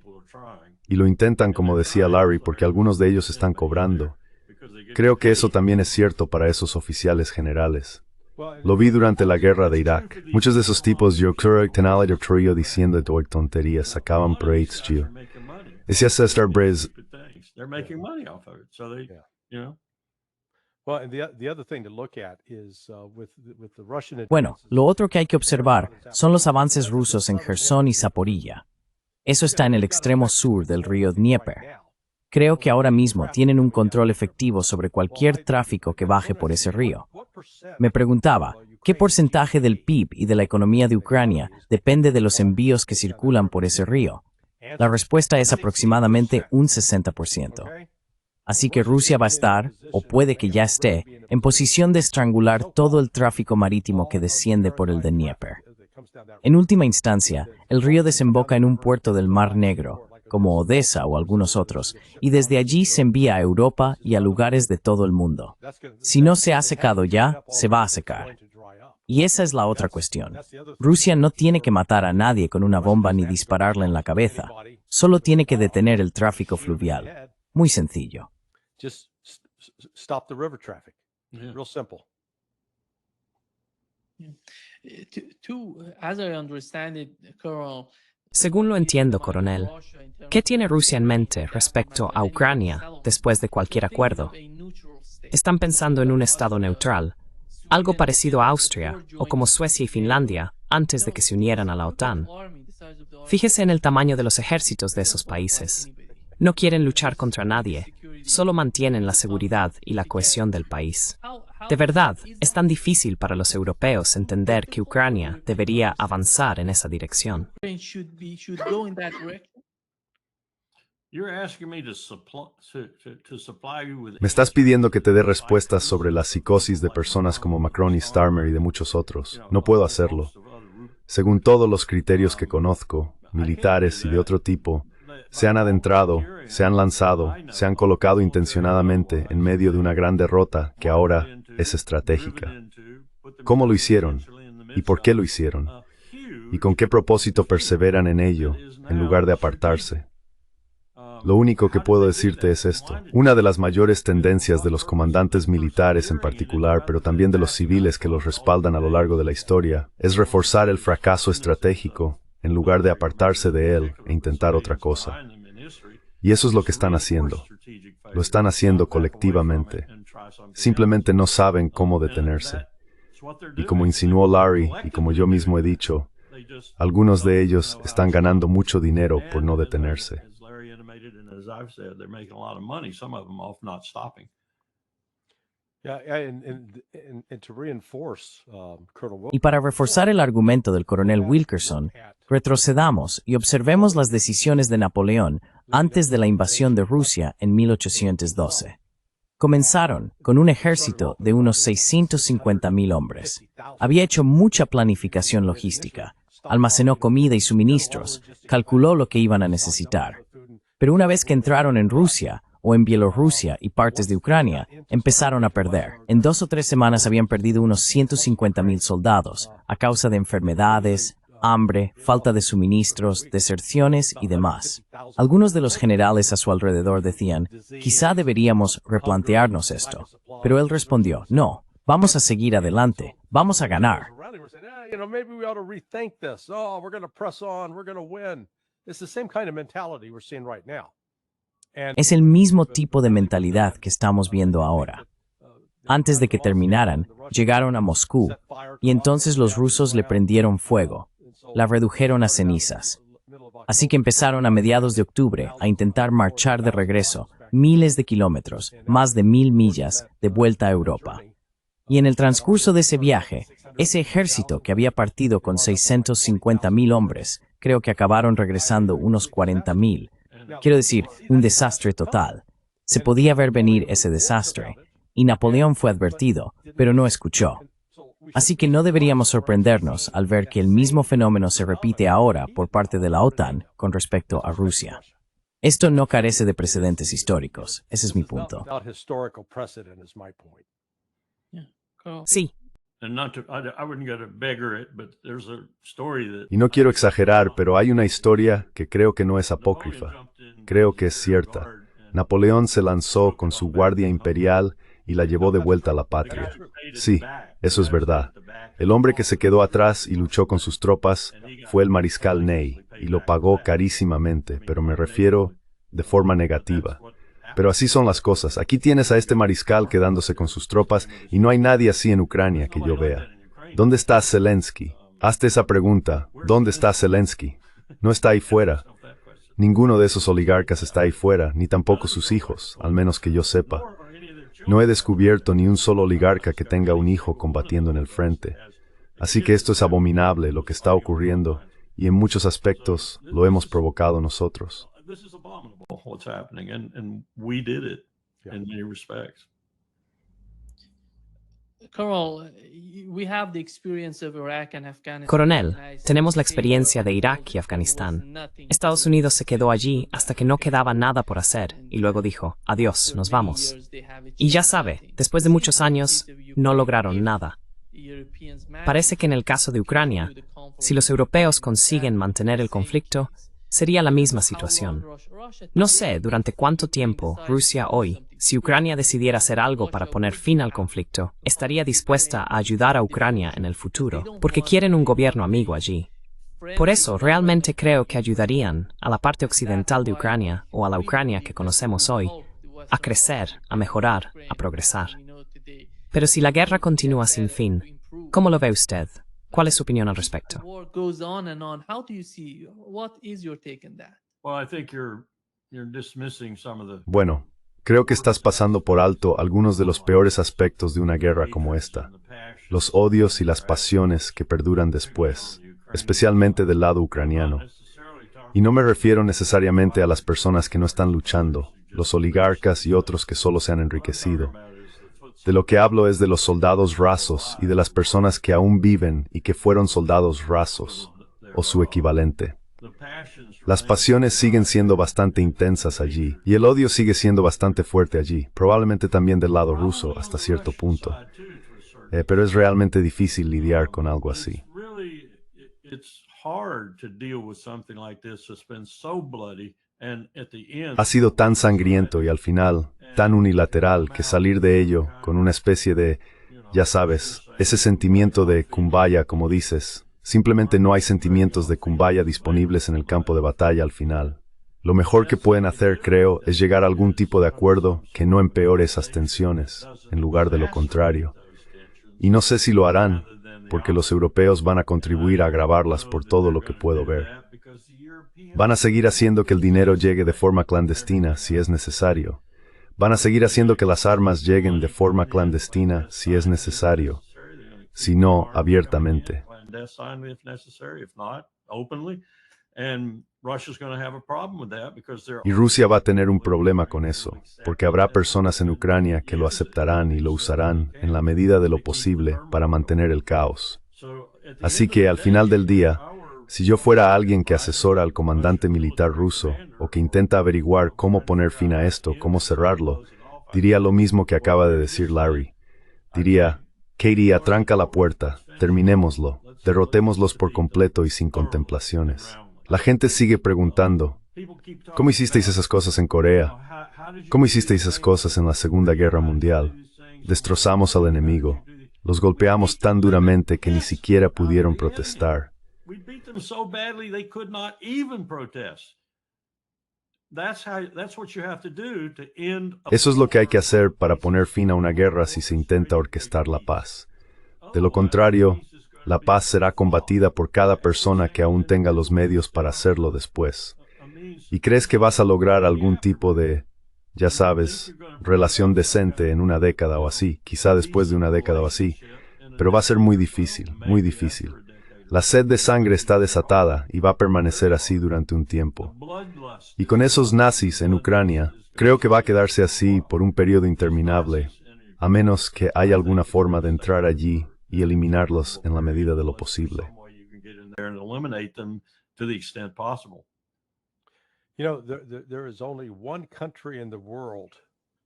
[SPEAKER 5] Y lo intentan, como decía Larry, porque algunos de ellos están cobrando. Creo que eso también es cierto para esos oficiales generales. Lo vi durante la guerra de Irak. Muchos de esos tipos, yo creo que tenían el trío diciendo tonterías, sacaban provecho, tío. Ese es estar brez.
[SPEAKER 4] They're making money off of it, so they, you know.
[SPEAKER 2] Well, and the other thing to look at is with the Russian
[SPEAKER 3] Bueno,
[SPEAKER 2] advances-
[SPEAKER 3] lo otro que hay que observar son los avances rusos en Gerson y Zaporilla. Eso está en el extremo sur del río Dnieper. Creo que ahora mismo tienen un control efectivo sobre cualquier tráfico que baje por ese río. Me preguntaba, ¿qué porcentaje del PIB y de la economía de Ucrania depende de los envíos que circulan por ese río? La respuesta es aproximadamente un 60%. Así que Rusia va a estar, o puede que ya esté, en posición de estrangular todo el tráfico marítimo que desciende por el Dnieper. En última instancia, el río desemboca en un puerto del Mar Negro, como Odessa o algunos otros, y desde allí se envía a Europa y a lugares de todo el mundo. Si no se ha secado ya, se va a secar. Y esa es la otra cuestión. Rusia no tiene que matar a nadie con una bomba ni dispararle en la cabeza. Solo tiene que detener el tráfico fluvial. Muy sencillo.
[SPEAKER 2] Just stop the river traffic.
[SPEAKER 4] Yeah.
[SPEAKER 2] Real simple.
[SPEAKER 6] as I understand it, Colonel,
[SPEAKER 1] Según lo entiendo, coronel, ¿qué tiene Rusia en mente respecto a Ucrania después de cualquier acuerdo? ¿Están pensando en un estado neutral, algo parecido a Austria o como Suecia y Finlandia antes de que se unieran a la OTAN? Fíjese en el tamaño de los ejércitos de esos países. No quieren luchar contra nadie, solo mantienen la seguridad y la cohesión del país. De verdad, es tan difícil para los europeos entender que Ucrania debería avanzar en esa dirección.
[SPEAKER 6] should go in that direction.
[SPEAKER 4] You're asking me to supply you with.
[SPEAKER 5] Me estás pidiendo que te dé respuestas sobre la psicosis de personas como Macron y Starmer y de muchos otros. No puedo hacerlo. Según todos los criterios que conozco, militares y de otro tipo, se han adentrado, se han lanzado, se han colocado intencionadamente en medio de una gran derrota que ahora es estratégica. ¿Cómo lo hicieron? ¿Y por qué lo hicieron? ¿Y con qué propósito perseveran en ello, en lugar de apartarse? Lo único que puedo decirte es esto. Una de las mayores tendencias de los comandantes militares en particular, pero también de los civiles que los respaldan a lo largo de la historia, es reforzar el fracaso estratégico en lugar de apartarse de él e intentar otra cosa. Y eso es lo que están haciendo. Lo están haciendo colectivamente. Simplemente no saben cómo detenerse. Y como insinuó Larry, y como yo mismo he dicho, algunos de ellos están ganando mucho dinero por no detenerse.
[SPEAKER 3] Y para reforzar el argumento del coronel Wilkerson, retrocedamos y observemos las decisiones de Napoleón antes de la invasión de Rusia en 1812. Comenzaron con un ejército de unos 650,000 hombres. Había hecho mucha planificación logística, almacenó comida y suministros, calculó lo que iban a necesitar. Pero una vez que entraron en Rusia, o en Bielorrusia y partes de Ucrania, empezaron a perder. En 2 o 3 semanas habían perdido unos 150,000 soldados, a causa de enfermedades, hambre, falta de suministros, deserciones y demás. Algunos de los generales a su alrededor decían, quizá deberíamos replantearnos esto. Pero él respondió, no, vamos a seguir adelante, vamos a ganar. Es el mismo tipo de mentalidad que estamos viendo ahora. Antes de que terminaran, llegaron a Moscú, y entonces los rusos le prendieron fuego, la redujeron a cenizas. Así que empezaron a mediados de octubre a intentar marchar de regreso, miles de kilómetros, más de 1,000 millas, de vuelta a Europa. Y en el transcurso de ese viaje, ese ejército que había partido con 650,000 hombres, creo que acabaron regresando unos 40,000. Quiero decir, un desastre total. Se podía ver venir ese desastre, y Napoleón fue advertido, pero no escuchó. Así que no deberíamos sorprendernos al ver que el mismo fenómeno se repite ahora por parte de la OTAN con respecto a Rusia. Esto no carece de precedentes históricos, ese es mi punto.
[SPEAKER 1] Sí.
[SPEAKER 5] Y no quiero exagerar, pero hay una historia que creo que no es apócrifa. Creo que es cierta. Napoleón se lanzó con su guardia imperial y la llevó de vuelta a la patria. Sí, eso es verdad. El hombre que se quedó atrás y luchó con sus tropas fue el mariscal Ney, y lo pagó carísimamente, pero me refiero de forma negativa. Pero así son las cosas. Aquí tienes a este mariscal quedándose con sus tropas y no hay nadie así en Ucrania que yo vea. ¿Dónde está Zelensky? Hazte esa pregunta. ¿Dónde está Zelensky? No está ahí fuera. Ninguno de esos oligarcas está ahí fuera, ni tampoco sus hijos, al menos que yo sepa. No he descubierto ni un solo oligarca que tenga un hijo combatiendo en el frente. Así que esto es abominable lo que está ocurriendo, y en muchos aspectos lo hemos provocado nosotros.
[SPEAKER 1] Coronel, tenemos la experiencia de Irak y Afganistán. Estados Unidos se quedó allí hasta que no quedaba nada por hacer y luego dijo, adiós, nos vamos. Y ya sabe, después de muchos años, no lograron nada. Parece que en el caso de Ucrania, si los europeos consiguen mantener el conflicto, sería la misma situación. No sé durante cuánto tiempo Rusia hoy, si Ucrania decidiera hacer algo para poner fin al conflicto, estaría dispuesta a ayudar a Ucrania en el futuro, porque quieren un gobierno amigo allí. Por eso, realmente creo que ayudarían a la parte occidental de Ucrania, o a la Ucrania que conocemos hoy, a crecer, a mejorar, a progresar. Pero si la guerra continúa sin fin, ¿cómo lo ve usted? ¿Cuál es su opinión al respecto?
[SPEAKER 5] Bueno, creo que estás pasando por alto algunos de los peores aspectos de una guerra como esta. Los odios y las pasiones que perduran después, especialmente del lado ucraniano. Y no me refiero necesariamente a las personas que no están luchando, los oligarcas y otros que solo se han enriquecido. De lo que hablo es de los soldados rasos y de las personas que aún viven y que fueron soldados rasos, o su equivalente. Las pasiones siguen siendo bastante intensas allí, y el odio sigue siendo bastante fuerte allí, probablemente también del lado ruso hasta cierto punto. Pero es realmente difícil lidiar con algo así. Ha sido tan sangriento y al final tan unilateral que salir de ello con una especie de, ya sabes, ese sentimiento de kumbaya, como dices, simplemente no hay sentimientos de kumbaya disponibles en el campo de batalla al final. Lo mejor que pueden hacer, creo, es llegar a algún tipo de acuerdo que no empeore esas tensiones, en lugar de lo contrario. Y no sé si lo harán, porque los europeos van a contribuir a agravarlas por todo lo que puedo ver. Van a seguir haciendo que el dinero llegue de forma clandestina si es necesario, Van a seguir haciendo que las armas lleguen de forma clandestina si es necesario, si no abiertamente. Y Rusia va a tener un problema con eso, porque habrá personas en Ucrania que lo aceptarán y lo usarán en la medida de lo posible para mantener el caos. Así que al final del día, si yo fuera alguien que asesora al comandante militar ruso o que intenta averiguar cómo poner fin a esto, cómo cerrarlo, diría lo mismo que acaba de decir Larry. Diría, Katie, atranca la puerta, terminémoslo, derrotémoslos por completo y sin contemplaciones. La gente sigue preguntando, ¿cómo hicisteis esas cosas en Corea? ¿Cómo hicisteis esas cosas en la Segunda Guerra Mundial? Destrozamos al enemigo. Los golpeamos tan duramente que ni siquiera pudieron protestar. Eso es lo que hay que hacer para poner fin a una guerra si se intenta orquestar la paz. De lo contrario, la paz será combatida por cada persona que aún tenga los medios para hacerlo después. ¿Y crees que vas a lograr algún tipo de, ya sabes, relación decente en una década o así, quizá después de una década o así? Pero va a ser muy difícil, muy difícil. La sed de sangre está desatada y va a permanecer así durante un tiempo. Y con esos nazis en Ucrania, creo que va a quedarse así por un periodo interminable, a menos que haya alguna forma de entrar allí y eliminarlos en la medida de lo posible.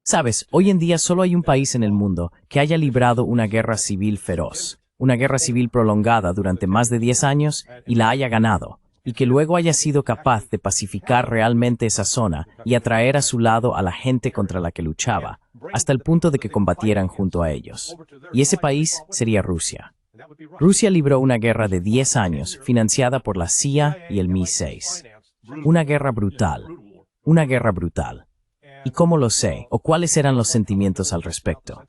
[SPEAKER 3] Sabes, hoy en día solo hay un país en el mundo que haya librado una guerra civil feroz, una guerra civil prolongada durante más de 10 años y la haya ganado, y que luego haya sido capaz de pacificar realmente esa zona y atraer a su lado a la gente contra la que luchaba, hasta el punto de que combatieran junto a ellos. Y ese país sería Rusia. Rusia libró una guerra de 10 años financiada por la CIA y el Mi-6. Una guerra brutal. Una guerra brutal. ¿Y cómo lo sé? ¿O cuáles eran los sentimientos al respecto?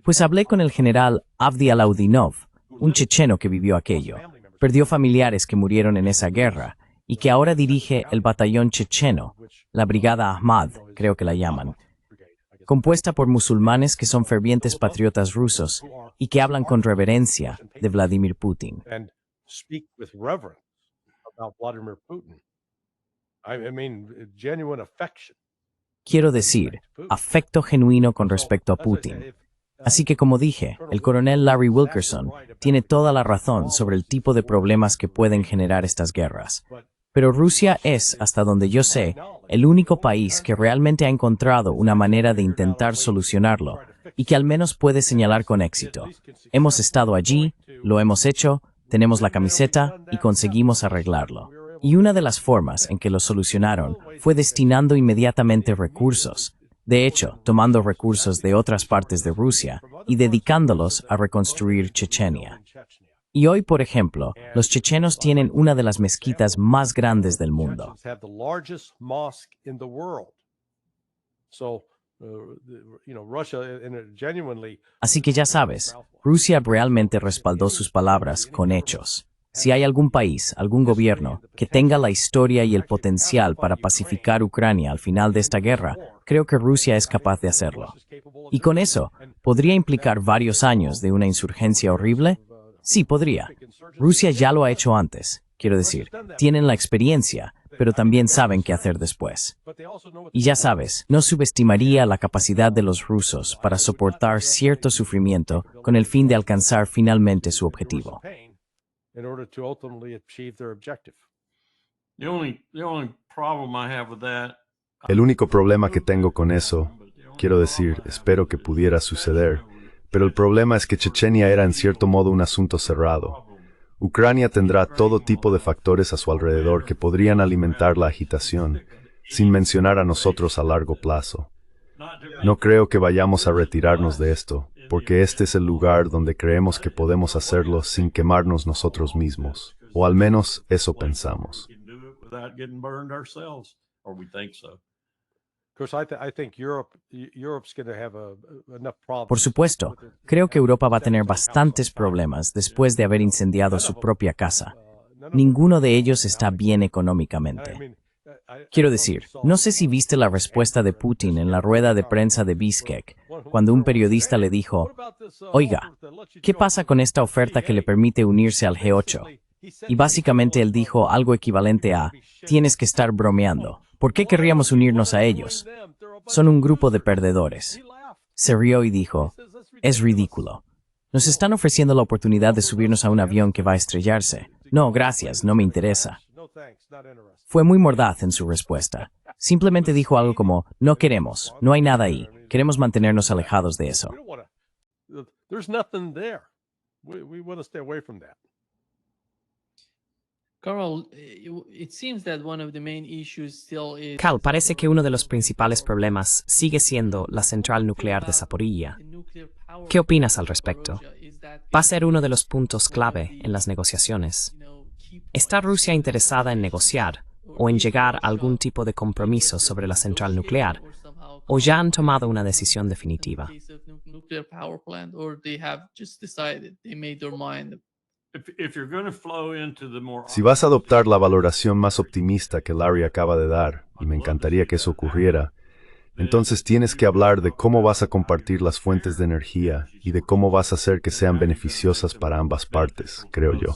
[SPEAKER 3] Pues hablé con el general Avdi Alaudinov, un checheno que vivió aquello. Perdió familiares que murieron en esa guerra y que ahora dirige el batallón checheno, la Brigada Ahmad, creo que la llaman, compuesta por musulmanes que son fervientes patriotas rusos y que hablan con reverencia de Vladimir Putin. Quiero decir, afecto genuino con respecto a Putin. Así que, como dije, el coronel Larry Wilkerson tiene toda la razón sobre el tipo de problemas que pueden generar estas guerras. Pero Rusia es, hasta donde yo sé, el único país que realmente ha encontrado una manera de intentar solucionarlo y que al menos puede señalar con éxito. Hemos estado allí, lo hemos hecho, tenemos la camiseta y conseguimos arreglarlo. Y una de las formas en que lo solucionaron fue destinando inmediatamente recursos. De hecho, tomando recursos de otras partes de Rusia y dedicándolos a reconstruir Chechenia. Y hoy, por ejemplo, los chechenos tienen una de las mezquitas más grandes del mundo. Así que ya sabes, Rusia realmente respaldó sus palabras con hechos. Si hay algún país, algún gobierno, que tenga la historia y el potencial para pacificar Ucrania al final de esta guerra, creo que Rusia es capaz de hacerlo. Y con eso, ¿podría implicar varios años de una insurgencia horrible? Sí, podría. Rusia ya lo ha hecho antes. Quiero decir, tienen la experiencia, pero también saben qué hacer después. Y ya sabes, no subestimaría la capacidad de los rusos para soportar cierto sufrimiento con el fin de alcanzar finalmente su objetivo.
[SPEAKER 5] El único problema que tengo con eso, quiero decir, espero que pudiera suceder, pero el problema es que Chechenia era en cierto modo un asunto cerrado. Ucrania tendrá todo tipo de factores a su alrededor que podrían alimentar la agitación, sin mencionar a nosotros a largo plazo. No creo que vayamos a retirarnos de esto, porque este es el lugar donde creemos que podemos hacerlo sin quemarnos nosotros mismos, o al menos eso pensamos.
[SPEAKER 3] Por supuesto, creo que Europa va a tener bastantes problemas después de haber incendiado su propia casa. Ninguno de ellos está bien económicamente. Quiero decir, no sé si viste la respuesta de Putin en la rueda de prensa de Bishkek, cuando un periodista le dijo, oiga, ¿qué pasa con esta oferta que le permite unirse al G8? Y básicamente él dijo algo equivalente a, tienes que estar bromeando. ¿Por qué querríamos unirnos a ellos? Son un grupo de perdedores. Se rió y dijo, es ridículo. Nos están ofreciendo la oportunidad de subirnos a un avión que va a estrellarse. No, gracias, no me interesa. Fue muy mordaz en su respuesta. Simplemente dijo algo como, no queremos, no hay nada ahí. Queremos mantenernos alejados de eso.
[SPEAKER 1] Carl, parece que uno de los principales problemas sigue siendo la central nuclear de Zaporilla. ¿Qué opinas al respecto? Va a ser uno de los puntos clave en las negociaciones. ¿Está Rusia interesada en negociar o en llegar a algún tipo de compromiso sobre la central nuclear? ¿O ya han tomado una decisión definitiva?
[SPEAKER 5] Si vas a adoptar la valoración más optimista que Larry acaba de dar, y me encantaría que eso ocurriera, entonces tienes que hablar de cómo vas a compartir las fuentes de energía y de cómo vas a hacer que sean beneficiosas para ambas partes, creo yo.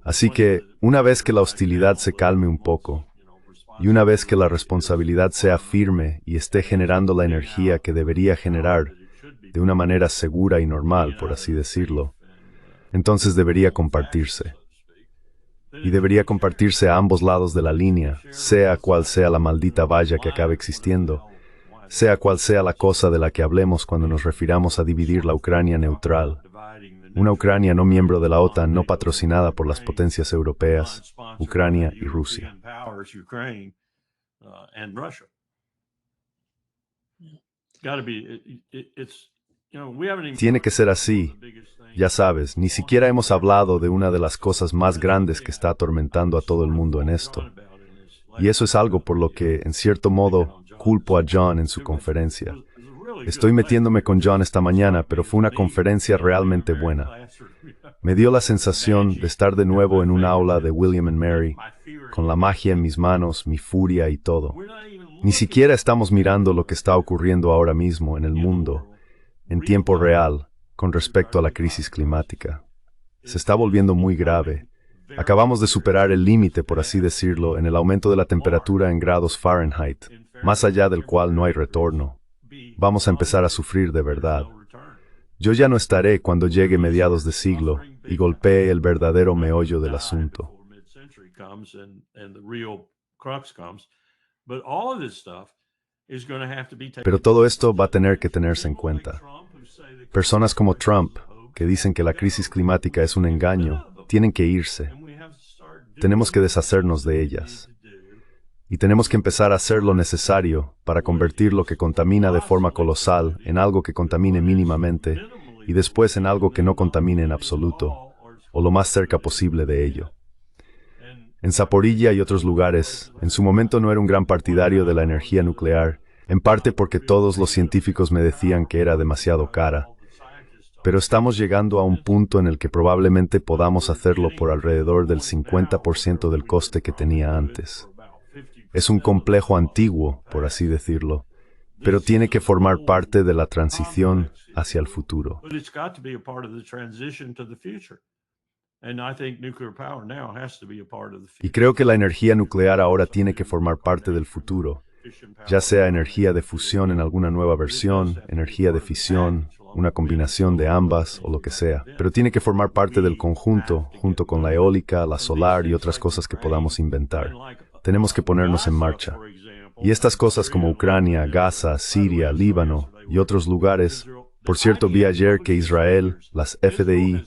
[SPEAKER 5] Así que, una vez que la hostilidad se calme un poco, y una vez que la responsabilidad sea firme y esté generando la energía que debería generar de una manera segura y normal, por así decirlo, entonces debería compartirse. Y debería compartirse a ambos lados de la línea, sea cual sea la maldita valla que acabe existiendo, sea cual sea la cosa de la que hablemos cuando nos refiramos a dividir la Ucrania neutral. Una Ucrania no miembro de la OTAN, no patrocinada por las potencias europeas, Ucrania y Rusia. Tiene que ser así. Ya sabes, ni siquiera hemos hablado de una de las cosas más grandes que está atormentando a todo el mundo en esto. Y eso es algo por lo que, en cierto modo, culpo a John en su conferencia. Estoy metiéndome con John esta mañana, pero fue una conferencia realmente buena. Me dio la sensación de estar de nuevo en un aula de William and Mary, con la magia en mis manos, mi furia y todo. Ni siquiera estamos mirando lo que está ocurriendo ahora mismo en el mundo, en tiempo real, con respecto a la crisis climática. Se está volviendo muy grave. Acabamos de superar el límite, por así decirlo, en el aumento de la temperatura en grados Fahrenheit, más allá del cual no hay retorno. Vamos a empezar a sufrir de verdad. Yo ya no estaré cuando llegue mediados de siglo y golpee el verdadero meollo del asunto. Pero todo esto va a tener que tenerse en cuenta. Personas como Trump, que dicen que la crisis climática es un engaño, tienen que irse. Tenemos que deshacernos de ellas. Y tenemos que empezar a hacer lo necesario para convertir lo que contamina de forma colosal en algo que contamine mínimamente y después en algo que no contamine en absoluto, o lo más cerca posible de ello. En Zaporilla y otros lugares, en su momento no era un gran partidario de la energía nuclear, en parte porque todos los científicos me decían que era demasiado cara. Pero estamos llegando a un punto en el que probablemente podamos hacerlo por alrededor del 50% del coste que tenía antes. Es un complejo antiguo, por así decirlo, pero tiene que formar parte de la transición hacia el futuro. Y creo que la energía nuclear ahora tiene que formar parte del futuro, ya sea energía de fusión en alguna nueva versión, energía de fisión, una combinación de ambas o lo que sea, pero tiene que formar parte del conjunto, junto con la eólica, la solar y otras cosas que podamos inventar. Tenemos que ponernos en marcha. Y estas cosas como Ucrania, Gaza, Siria, Líbano y otros lugares, por cierto, vi ayer que Israel, las FDI,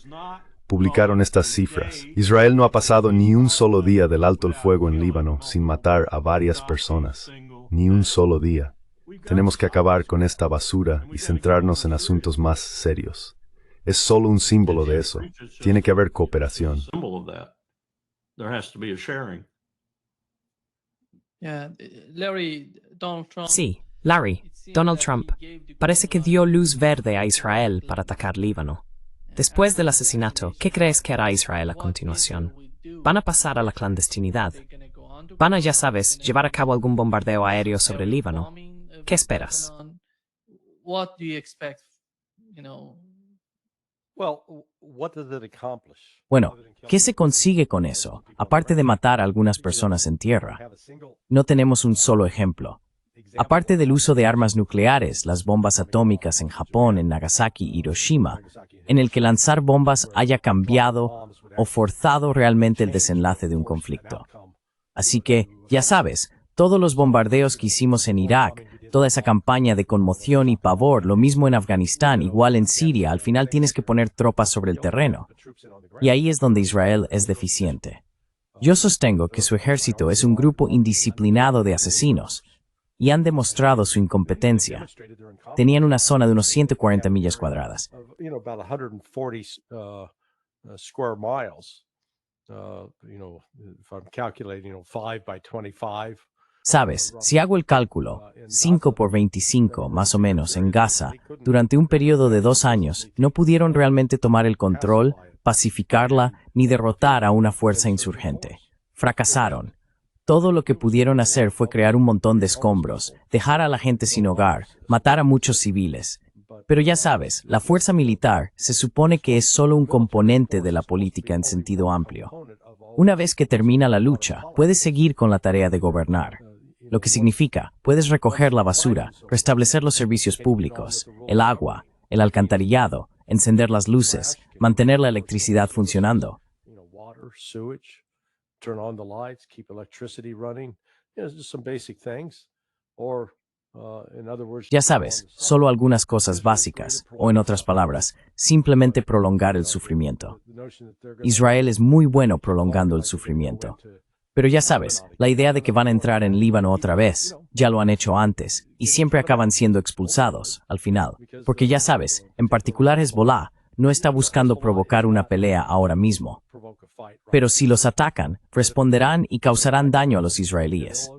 [SPEAKER 5] publicaron estas cifras. Israel no ha pasado ni un solo día del alto el fuego en Líbano sin matar a varias personas. Ni un solo día. Tenemos que acabar con esta basura y centrarnos en asuntos más serios. Es solo un símbolo de eso. Tiene que haber cooperación.
[SPEAKER 1] Sí, Larry, Donald Trump parece que dio luz verde a Israel para atacar Líbano. Después del asesinato, ¿qué crees que hará Israel a continuación? ¿Van a pasar a la clandestinidad? van a, ya sabes, llevar a cabo algún bombardeo aéreo sobre el Líbano. ¿Qué esperas?
[SPEAKER 6] What do you expect? You know,
[SPEAKER 2] Well, what does it accomplish?
[SPEAKER 3] Bueno, ¿qué se consigue con eso, aparte de matar a algunas personas en tierra? No tenemos un solo ejemplo. Aparte del uso de armas nucleares, las bombas atómicas en Japón, en Nagasaki y Hiroshima, en el que lanzar bombas haya cambiado o forzado realmente el desenlace de un conflicto. Así que, ya sabes, todos los bombardeos que hicimos en Irak, toda esa campaña de conmoción y pavor, lo mismo en Afganistán, igual en Siria, al final tienes que poner tropas sobre el terreno. Y ahí es donde Israel es deficiente. Yo sostengo que su ejército es un grupo indisciplinado de asesinos, y han demostrado su incompetencia. Tenían una zona de unos 140 millas cuadradas.
[SPEAKER 2] About 140 square miles. If I'm calculating, 5 by 25.
[SPEAKER 3] Sabes, si hago el cálculo, 5 por 25, más o menos, en Gaza, durante un periodo de 2 años, no pudieron realmente tomar el control, pacificarla, ni derrotar a una fuerza insurgente. Fracasaron. Todo lo que pudieron hacer fue crear un montón de escombros, dejar a la gente sin hogar, matar a muchos civiles. Pero ya sabes, la fuerza militar se supone que es solo un componente de la política en sentido amplio. Una vez que termina la lucha, puedes seguir con la tarea de gobernar. Lo que significa, puedes recoger la basura, restablecer los servicios públicos, el agua, el alcantarillado, encender las luces, mantener la electricidad funcionando.
[SPEAKER 2] Turn on the lights, keep electricity running, just some basic things. Or, in other words,
[SPEAKER 3] Ya sabes, solo algunas cosas básicas, o en otras palabras, simplemente prolongar el sufrimiento. Israel es muy bueno prolongando el sufrimiento. Pero ya sabes, la idea de que van a entrar en Líbano otra vez, ya lo han hecho antes, y siempre acaban siendo expulsados, al final. Porque ya sabes, en particular Hezbollah, no está buscando provocar una pelea ahora mismo. Pero si los atacan, responderán y causarán daño a los israelíes.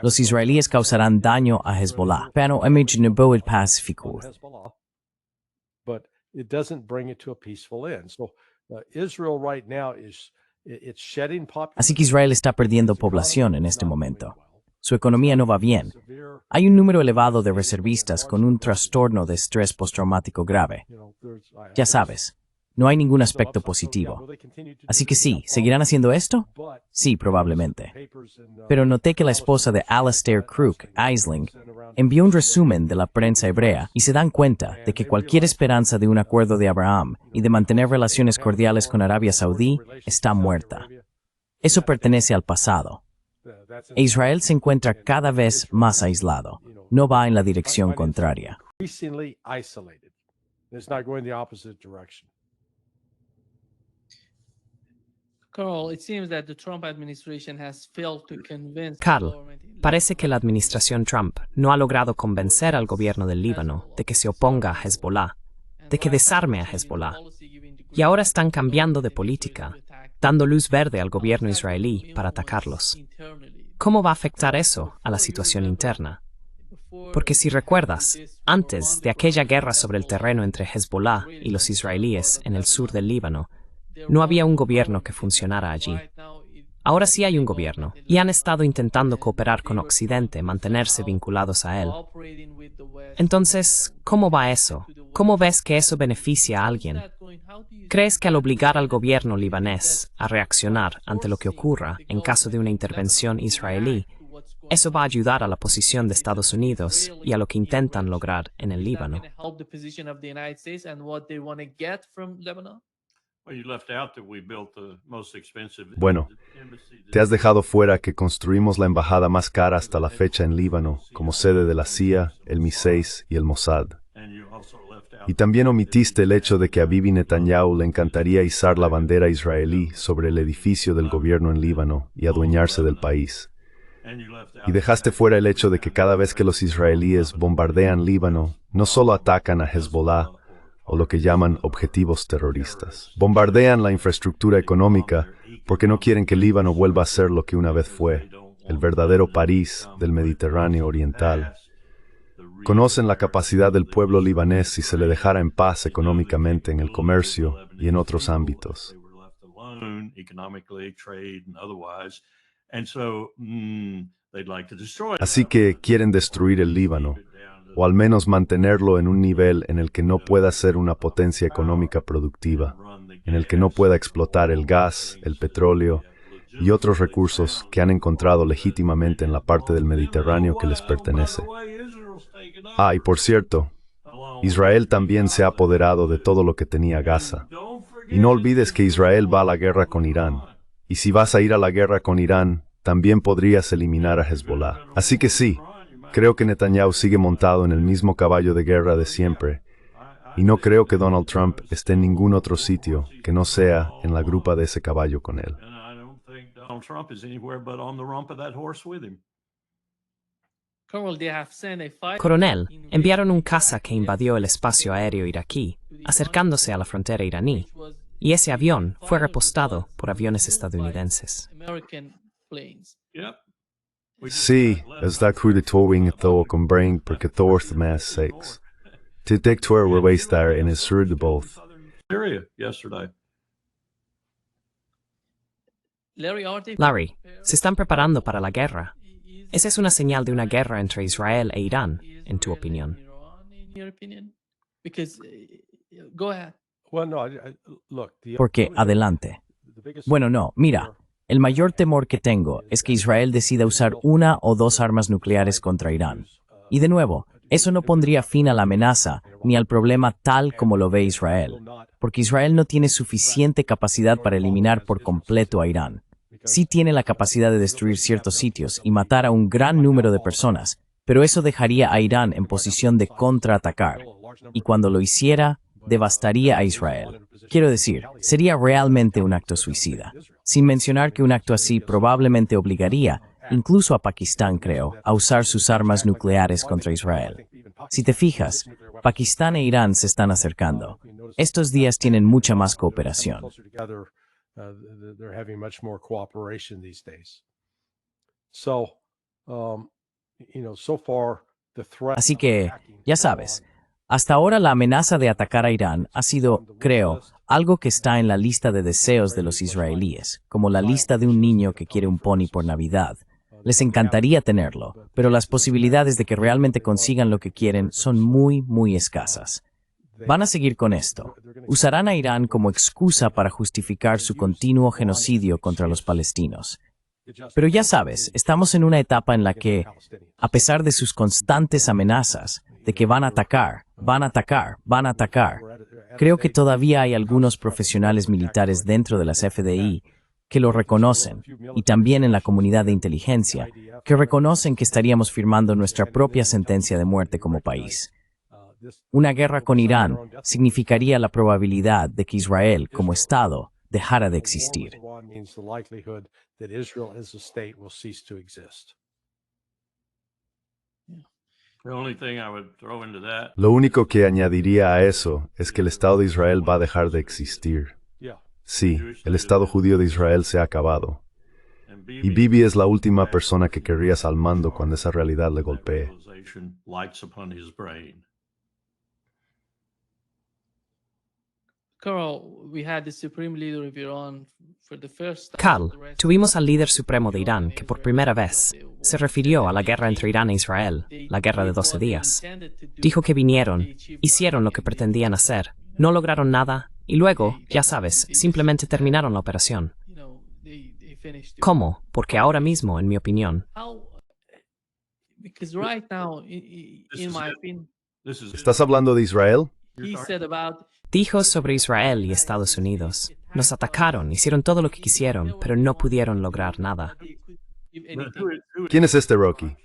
[SPEAKER 3] Los israelíes causarán daño a Hezbollah. Pero imagine pacífico.
[SPEAKER 2] But it doesn't bring it to a peaceful end. So Israel right now it's shedding population.
[SPEAKER 3] Así que Israel está perdiendo población en este momento. Su economía no va bien. Hay un número elevado de reservistas con un trastorno de estrés postraumático grave. Ya sabes, no hay ningún aspecto positivo. Así que sí, ¿seguirán haciendo esto? Sí, probablemente. Pero noté que la esposa de Alastair Crook, Aisling, envió un resumen de la prensa hebrea y se dan cuenta de que cualquier esperanza de un acuerdo de Abraham y de mantener relaciones cordiales con Arabia Saudí está muerta. Eso pertenece al pasado. E Israel se encuentra cada vez más aislado. No va en la dirección contraria.
[SPEAKER 1] Carl, parece que la administración Trump no ha logrado convencer al gobierno del Líbano de que se oponga a Hezbollah, de que desarme a Hezbollah. Y ahora están cambiando de política, dando luz verde al gobierno israelí para atacarlos. ¿Cómo va a afectar eso a la situación interna? Porque si recuerdas, antes de aquella guerra sobre el terreno entre Hezbollah y los israelíes en el sur del Líbano, no había un gobierno que funcionara allí. Ahora sí hay un gobierno, y han estado intentando cooperar con Occidente, mantenerse vinculados a él. Entonces, ¿cómo va eso? ¿Cómo ves que eso beneficia a alguien? ¿Crees que al obligar al gobierno libanés a reaccionar ante lo que ocurra en caso de una intervención israelí, eso va a ayudar a la posición de Estados Unidos y a lo que intentan lograr en el Líbano?
[SPEAKER 5] Bueno, te has dejado fuera que construimos la embajada más cara hasta la fecha en Líbano, como sede de la CIA, el MI6 y el Mossad. Y también omitiste el hecho de que a Bibi Netanyahu le encantaría izar la bandera israelí sobre el edificio del gobierno en Líbano y adueñarse del país. Y dejaste fuera el hecho de que cada vez que los israelíes bombardean Líbano, no solo atacan a Hezbollah, o lo que llaman objetivos terroristas. Bombardean la infraestructura económica porque no quieren que Líbano vuelva a ser lo que una vez fue, el verdadero París del Mediterráneo Oriental. Conocen la capacidad del pueblo libanés si se le dejara en paz económicamente en el comercio y en otros ámbitos. Así que quieren destruir el Líbano, o al menos mantenerlo en un nivel en el que no pueda ser una potencia económica productiva, en el que no pueda explotar el gas, el petróleo y otros recursos que han encontrado legítimamente en la parte del Mediterráneo que les pertenece. Ah, y por cierto, Israel también se ha apoderado de todo lo que tenía Gaza. Y no olvides que Israel va a la guerra con Irán. Y si vas a ir a la guerra con Irán, también podrías eliminar a Hezbollah. Así que sí, creo que Netanyahu sigue montado en el mismo caballo de guerra de siempre. Y no creo que Donald Trump esté en ningún otro sitio que no sea en la grupa de ese caballo con él.
[SPEAKER 1] Coronel, enviaron un caza que invadió el espacio aéreo iraquí, acercándose a la frontera iraní, y ese avión fue repostado por aviones estadounidenses.
[SPEAKER 5] Sí, es dat goede towing Thor kan brengen per Thor's mass sakes. Dit dik twer we waste daar in is sur de both.
[SPEAKER 1] Larry, se están preparando para la guerra. ¿Esa es una señal de una guerra entre Israel e Irán, en tu opinión?
[SPEAKER 3] Porque, adelante. Bueno, no, mira, el mayor temor que tengo es que Israel decida usar una o dos armas nucleares contra Irán. Y de nuevo, eso no pondría fin a la amenaza ni al problema tal como lo ve Israel, porque Israel no tiene suficiente capacidad para eliminar por completo a Irán. Sí tiene la capacidad de destruir ciertos sitios y matar a un gran número de personas, pero eso dejaría a Irán en posición de contraatacar, y cuando lo hiciera, devastaría a Israel. Quiero decir, sería realmente un acto suicida, sin mencionar que un acto así probablemente obligaría, incluso a Pakistán creo, a usar sus armas nucleares contra Israel. Si te fijas, Pakistán e Irán se están acercando. Estos días tienen mucha más cooperación. Así que, ya sabes, hasta ahora la amenaza de atacar a Irán ha sido, creo, algo que está en la lista de deseos de los israelíes, como la lista de un niño que quiere un pony por Navidad. Les encantaría tenerlo, pero las posibilidades de que realmente consigan lo que quieren son muy, muy escasas. Van a seguir con esto. Usarán a Irán como excusa para justificar su continuo genocidio contra los palestinos. Pero ya sabes, estamos en una etapa en la que, a pesar de sus constantes amenazas, de que van a atacar, creo que todavía hay algunos profesionales militares dentro de las FDI que lo reconocen, y también en la comunidad de inteligencia, que reconocen que estaríamos firmando nuestra propia sentencia de muerte como país. Una guerra con Irán significaría la probabilidad de que Israel, como Estado, dejara de existir.
[SPEAKER 5] Lo único que añadiría a eso es que el Estado de Israel va a dejar de existir. Sí, el Estado judío de Israel se ha acabado. Y Bibi es la última persona que querrías al mando cuando esa realidad le golpee.
[SPEAKER 1] Carl, tuvimos al líder supremo de Irán que por primera vez se refirió a la guerra entre Irán e Israel, la guerra de 12 días. Dijo que vinieron, hicieron lo que pretendían hacer, no lograron nada y luego, ya sabes, simplemente terminaron la operación. ¿Cómo? Porque ahora mismo, en mi opinión,
[SPEAKER 5] ¿Estás hablando de Israel?
[SPEAKER 1] dijo sobre Israel y Estados Unidos. Nos atacaron, hicieron todo lo que quisieron, pero no pudieron lograr nada.
[SPEAKER 5] ¿Quién es este Rocky?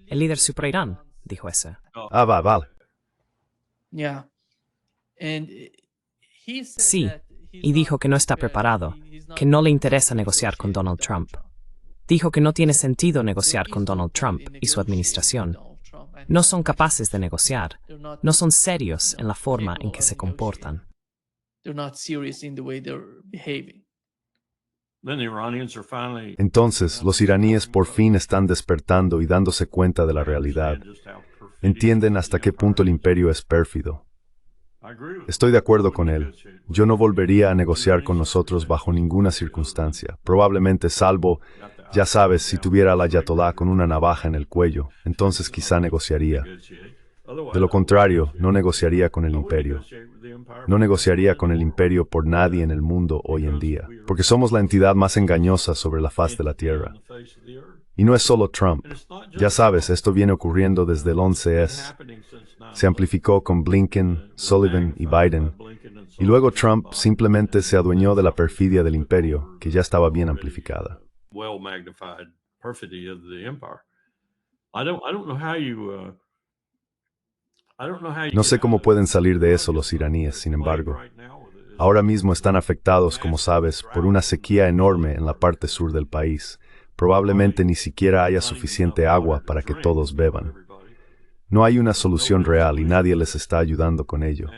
[SPEAKER 1] El líder supra Irán, dijo ese.
[SPEAKER 5] Ah, vale.
[SPEAKER 1] Sí, y dijo que no está preparado, que no le interesa negociar con Donald Trump. Dijo que no tiene sentido negociar con Donald Trump y su administración. No son capaces de negociar, no son serios en la forma en que se comportan.
[SPEAKER 5] Entonces, los iraníes por fin están despertando y dándose cuenta de la realidad. Entienden hasta qué punto el imperio es pérfido. Estoy de acuerdo con él. Yo no volvería a negociar con nosotros bajo ninguna circunstancia, probablemente salvo, ya sabes, si tuviera al ayatolá con una navaja en el cuello, entonces quizá negociaría. De lo contrario, no negociaría con el imperio. No negociaría con el imperio por nadie en el mundo hoy en día, porque somos la entidad más engañosa sobre la faz de la tierra. Y no es solo Trump. Ya sabes, esto viene ocurriendo desde el 11S. Se amplificó con Blinken, Sullivan y Biden. Y luego Trump simplemente se adueñó de la perfidia del imperio, que ya estaba bien amplificada. No sé cómo pueden salir de eso los iraníes, sin embargo. Ahora mismo están afectados, como sabes, por una sequía enorme en la parte sur del país. Probablemente ni siquiera haya suficiente agua para que todos beban. No hay una solución real y nadie les está ayudando con ello.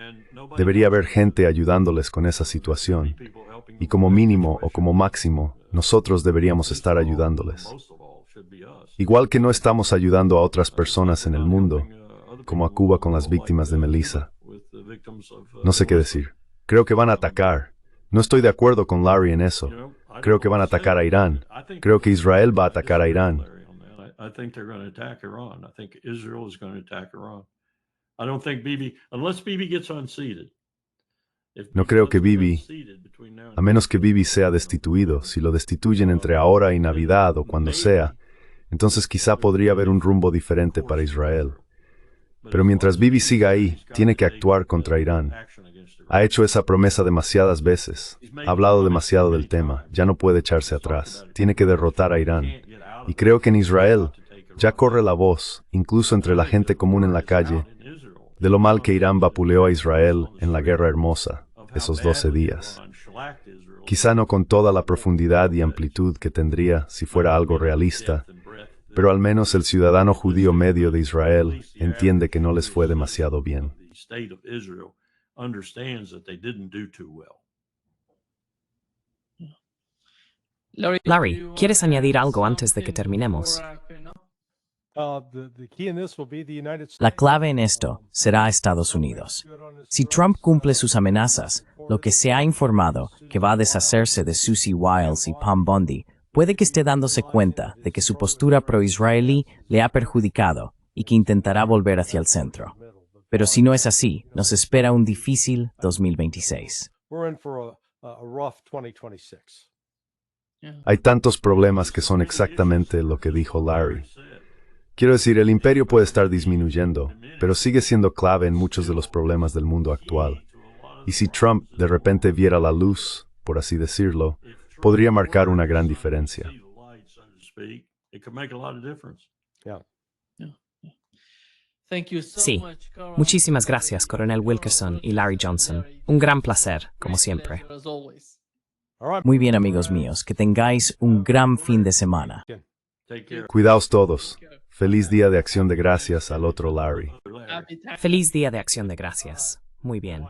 [SPEAKER 5] Debería haber gente ayudándoles con esa situación. Y como mínimo o como máximo, nosotros deberíamos estar ayudándoles. Igual que no estamos ayudando a otras personas en el mundo, como a Cuba con las víctimas de Melissa. No sé qué decir. Creo que van a atacar. No estoy de acuerdo con Larry en eso. Creo que van a atacar a Irán. Creo que Israel va a atacar a Irán. No creo que Bibi, a menos que Bibi sea destituido, si lo destituyen entre ahora y Navidad o cuando sea, entonces quizá podría haber un rumbo diferente para Israel. Pero mientras Bibi siga ahí, tiene que actuar contra Irán. Ha hecho esa promesa demasiadas veces. Ha hablado demasiado del tema. Ya no puede echarse atrás. Tiene que derrotar a Irán. Y creo que en Israel ya corre la voz, incluso entre la gente común en la calle, de lo mal que Irán vapuleó a Israel en la Guerra Hermosa, esos 12 días. Quizá no con toda la profundidad y amplitud que tendría si fuera algo realista, pero al menos el ciudadano judío medio de Israel entiende que no les fue demasiado bien.
[SPEAKER 1] Larry, ¿quieres añadir algo antes de que terminemos?
[SPEAKER 3] La clave en esto será Estados Unidos. Si Trump cumple sus amenazas, lo que se ha informado que va a deshacerse de Susie Wiles y Pam Bondi, puede que esté dándose cuenta de que su postura pro-israelí le ha perjudicado y que intentará volver hacia el centro. Pero si no es así, nos espera un difícil 2026.
[SPEAKER 5] Hay tantos problemas que son exactamente lo que dijo Larry. Quiero decir, el imperio puede estar disminuyendo, pero sigue siendo clave en muchos de los problemas del mundo actual. Y si Trump de repente viera la luz, por así decirlo, podría marcar una gran diferencia.
[SPEAKER 1] Sí, muchísimas gracias, Coronel Wilkerson y Larry Johnson. Un gran placer, como siempre.
[SPEAKER 3] Muy bien, amigos míos, que tengáis un gran fin de semana.
[SPEAKER 5] Cuidaos todos. Feliz Día de Acción de Gracias al otro Larry.
[SPEAKER 1] Feliz Día de Acción de Gracias. Muy bien.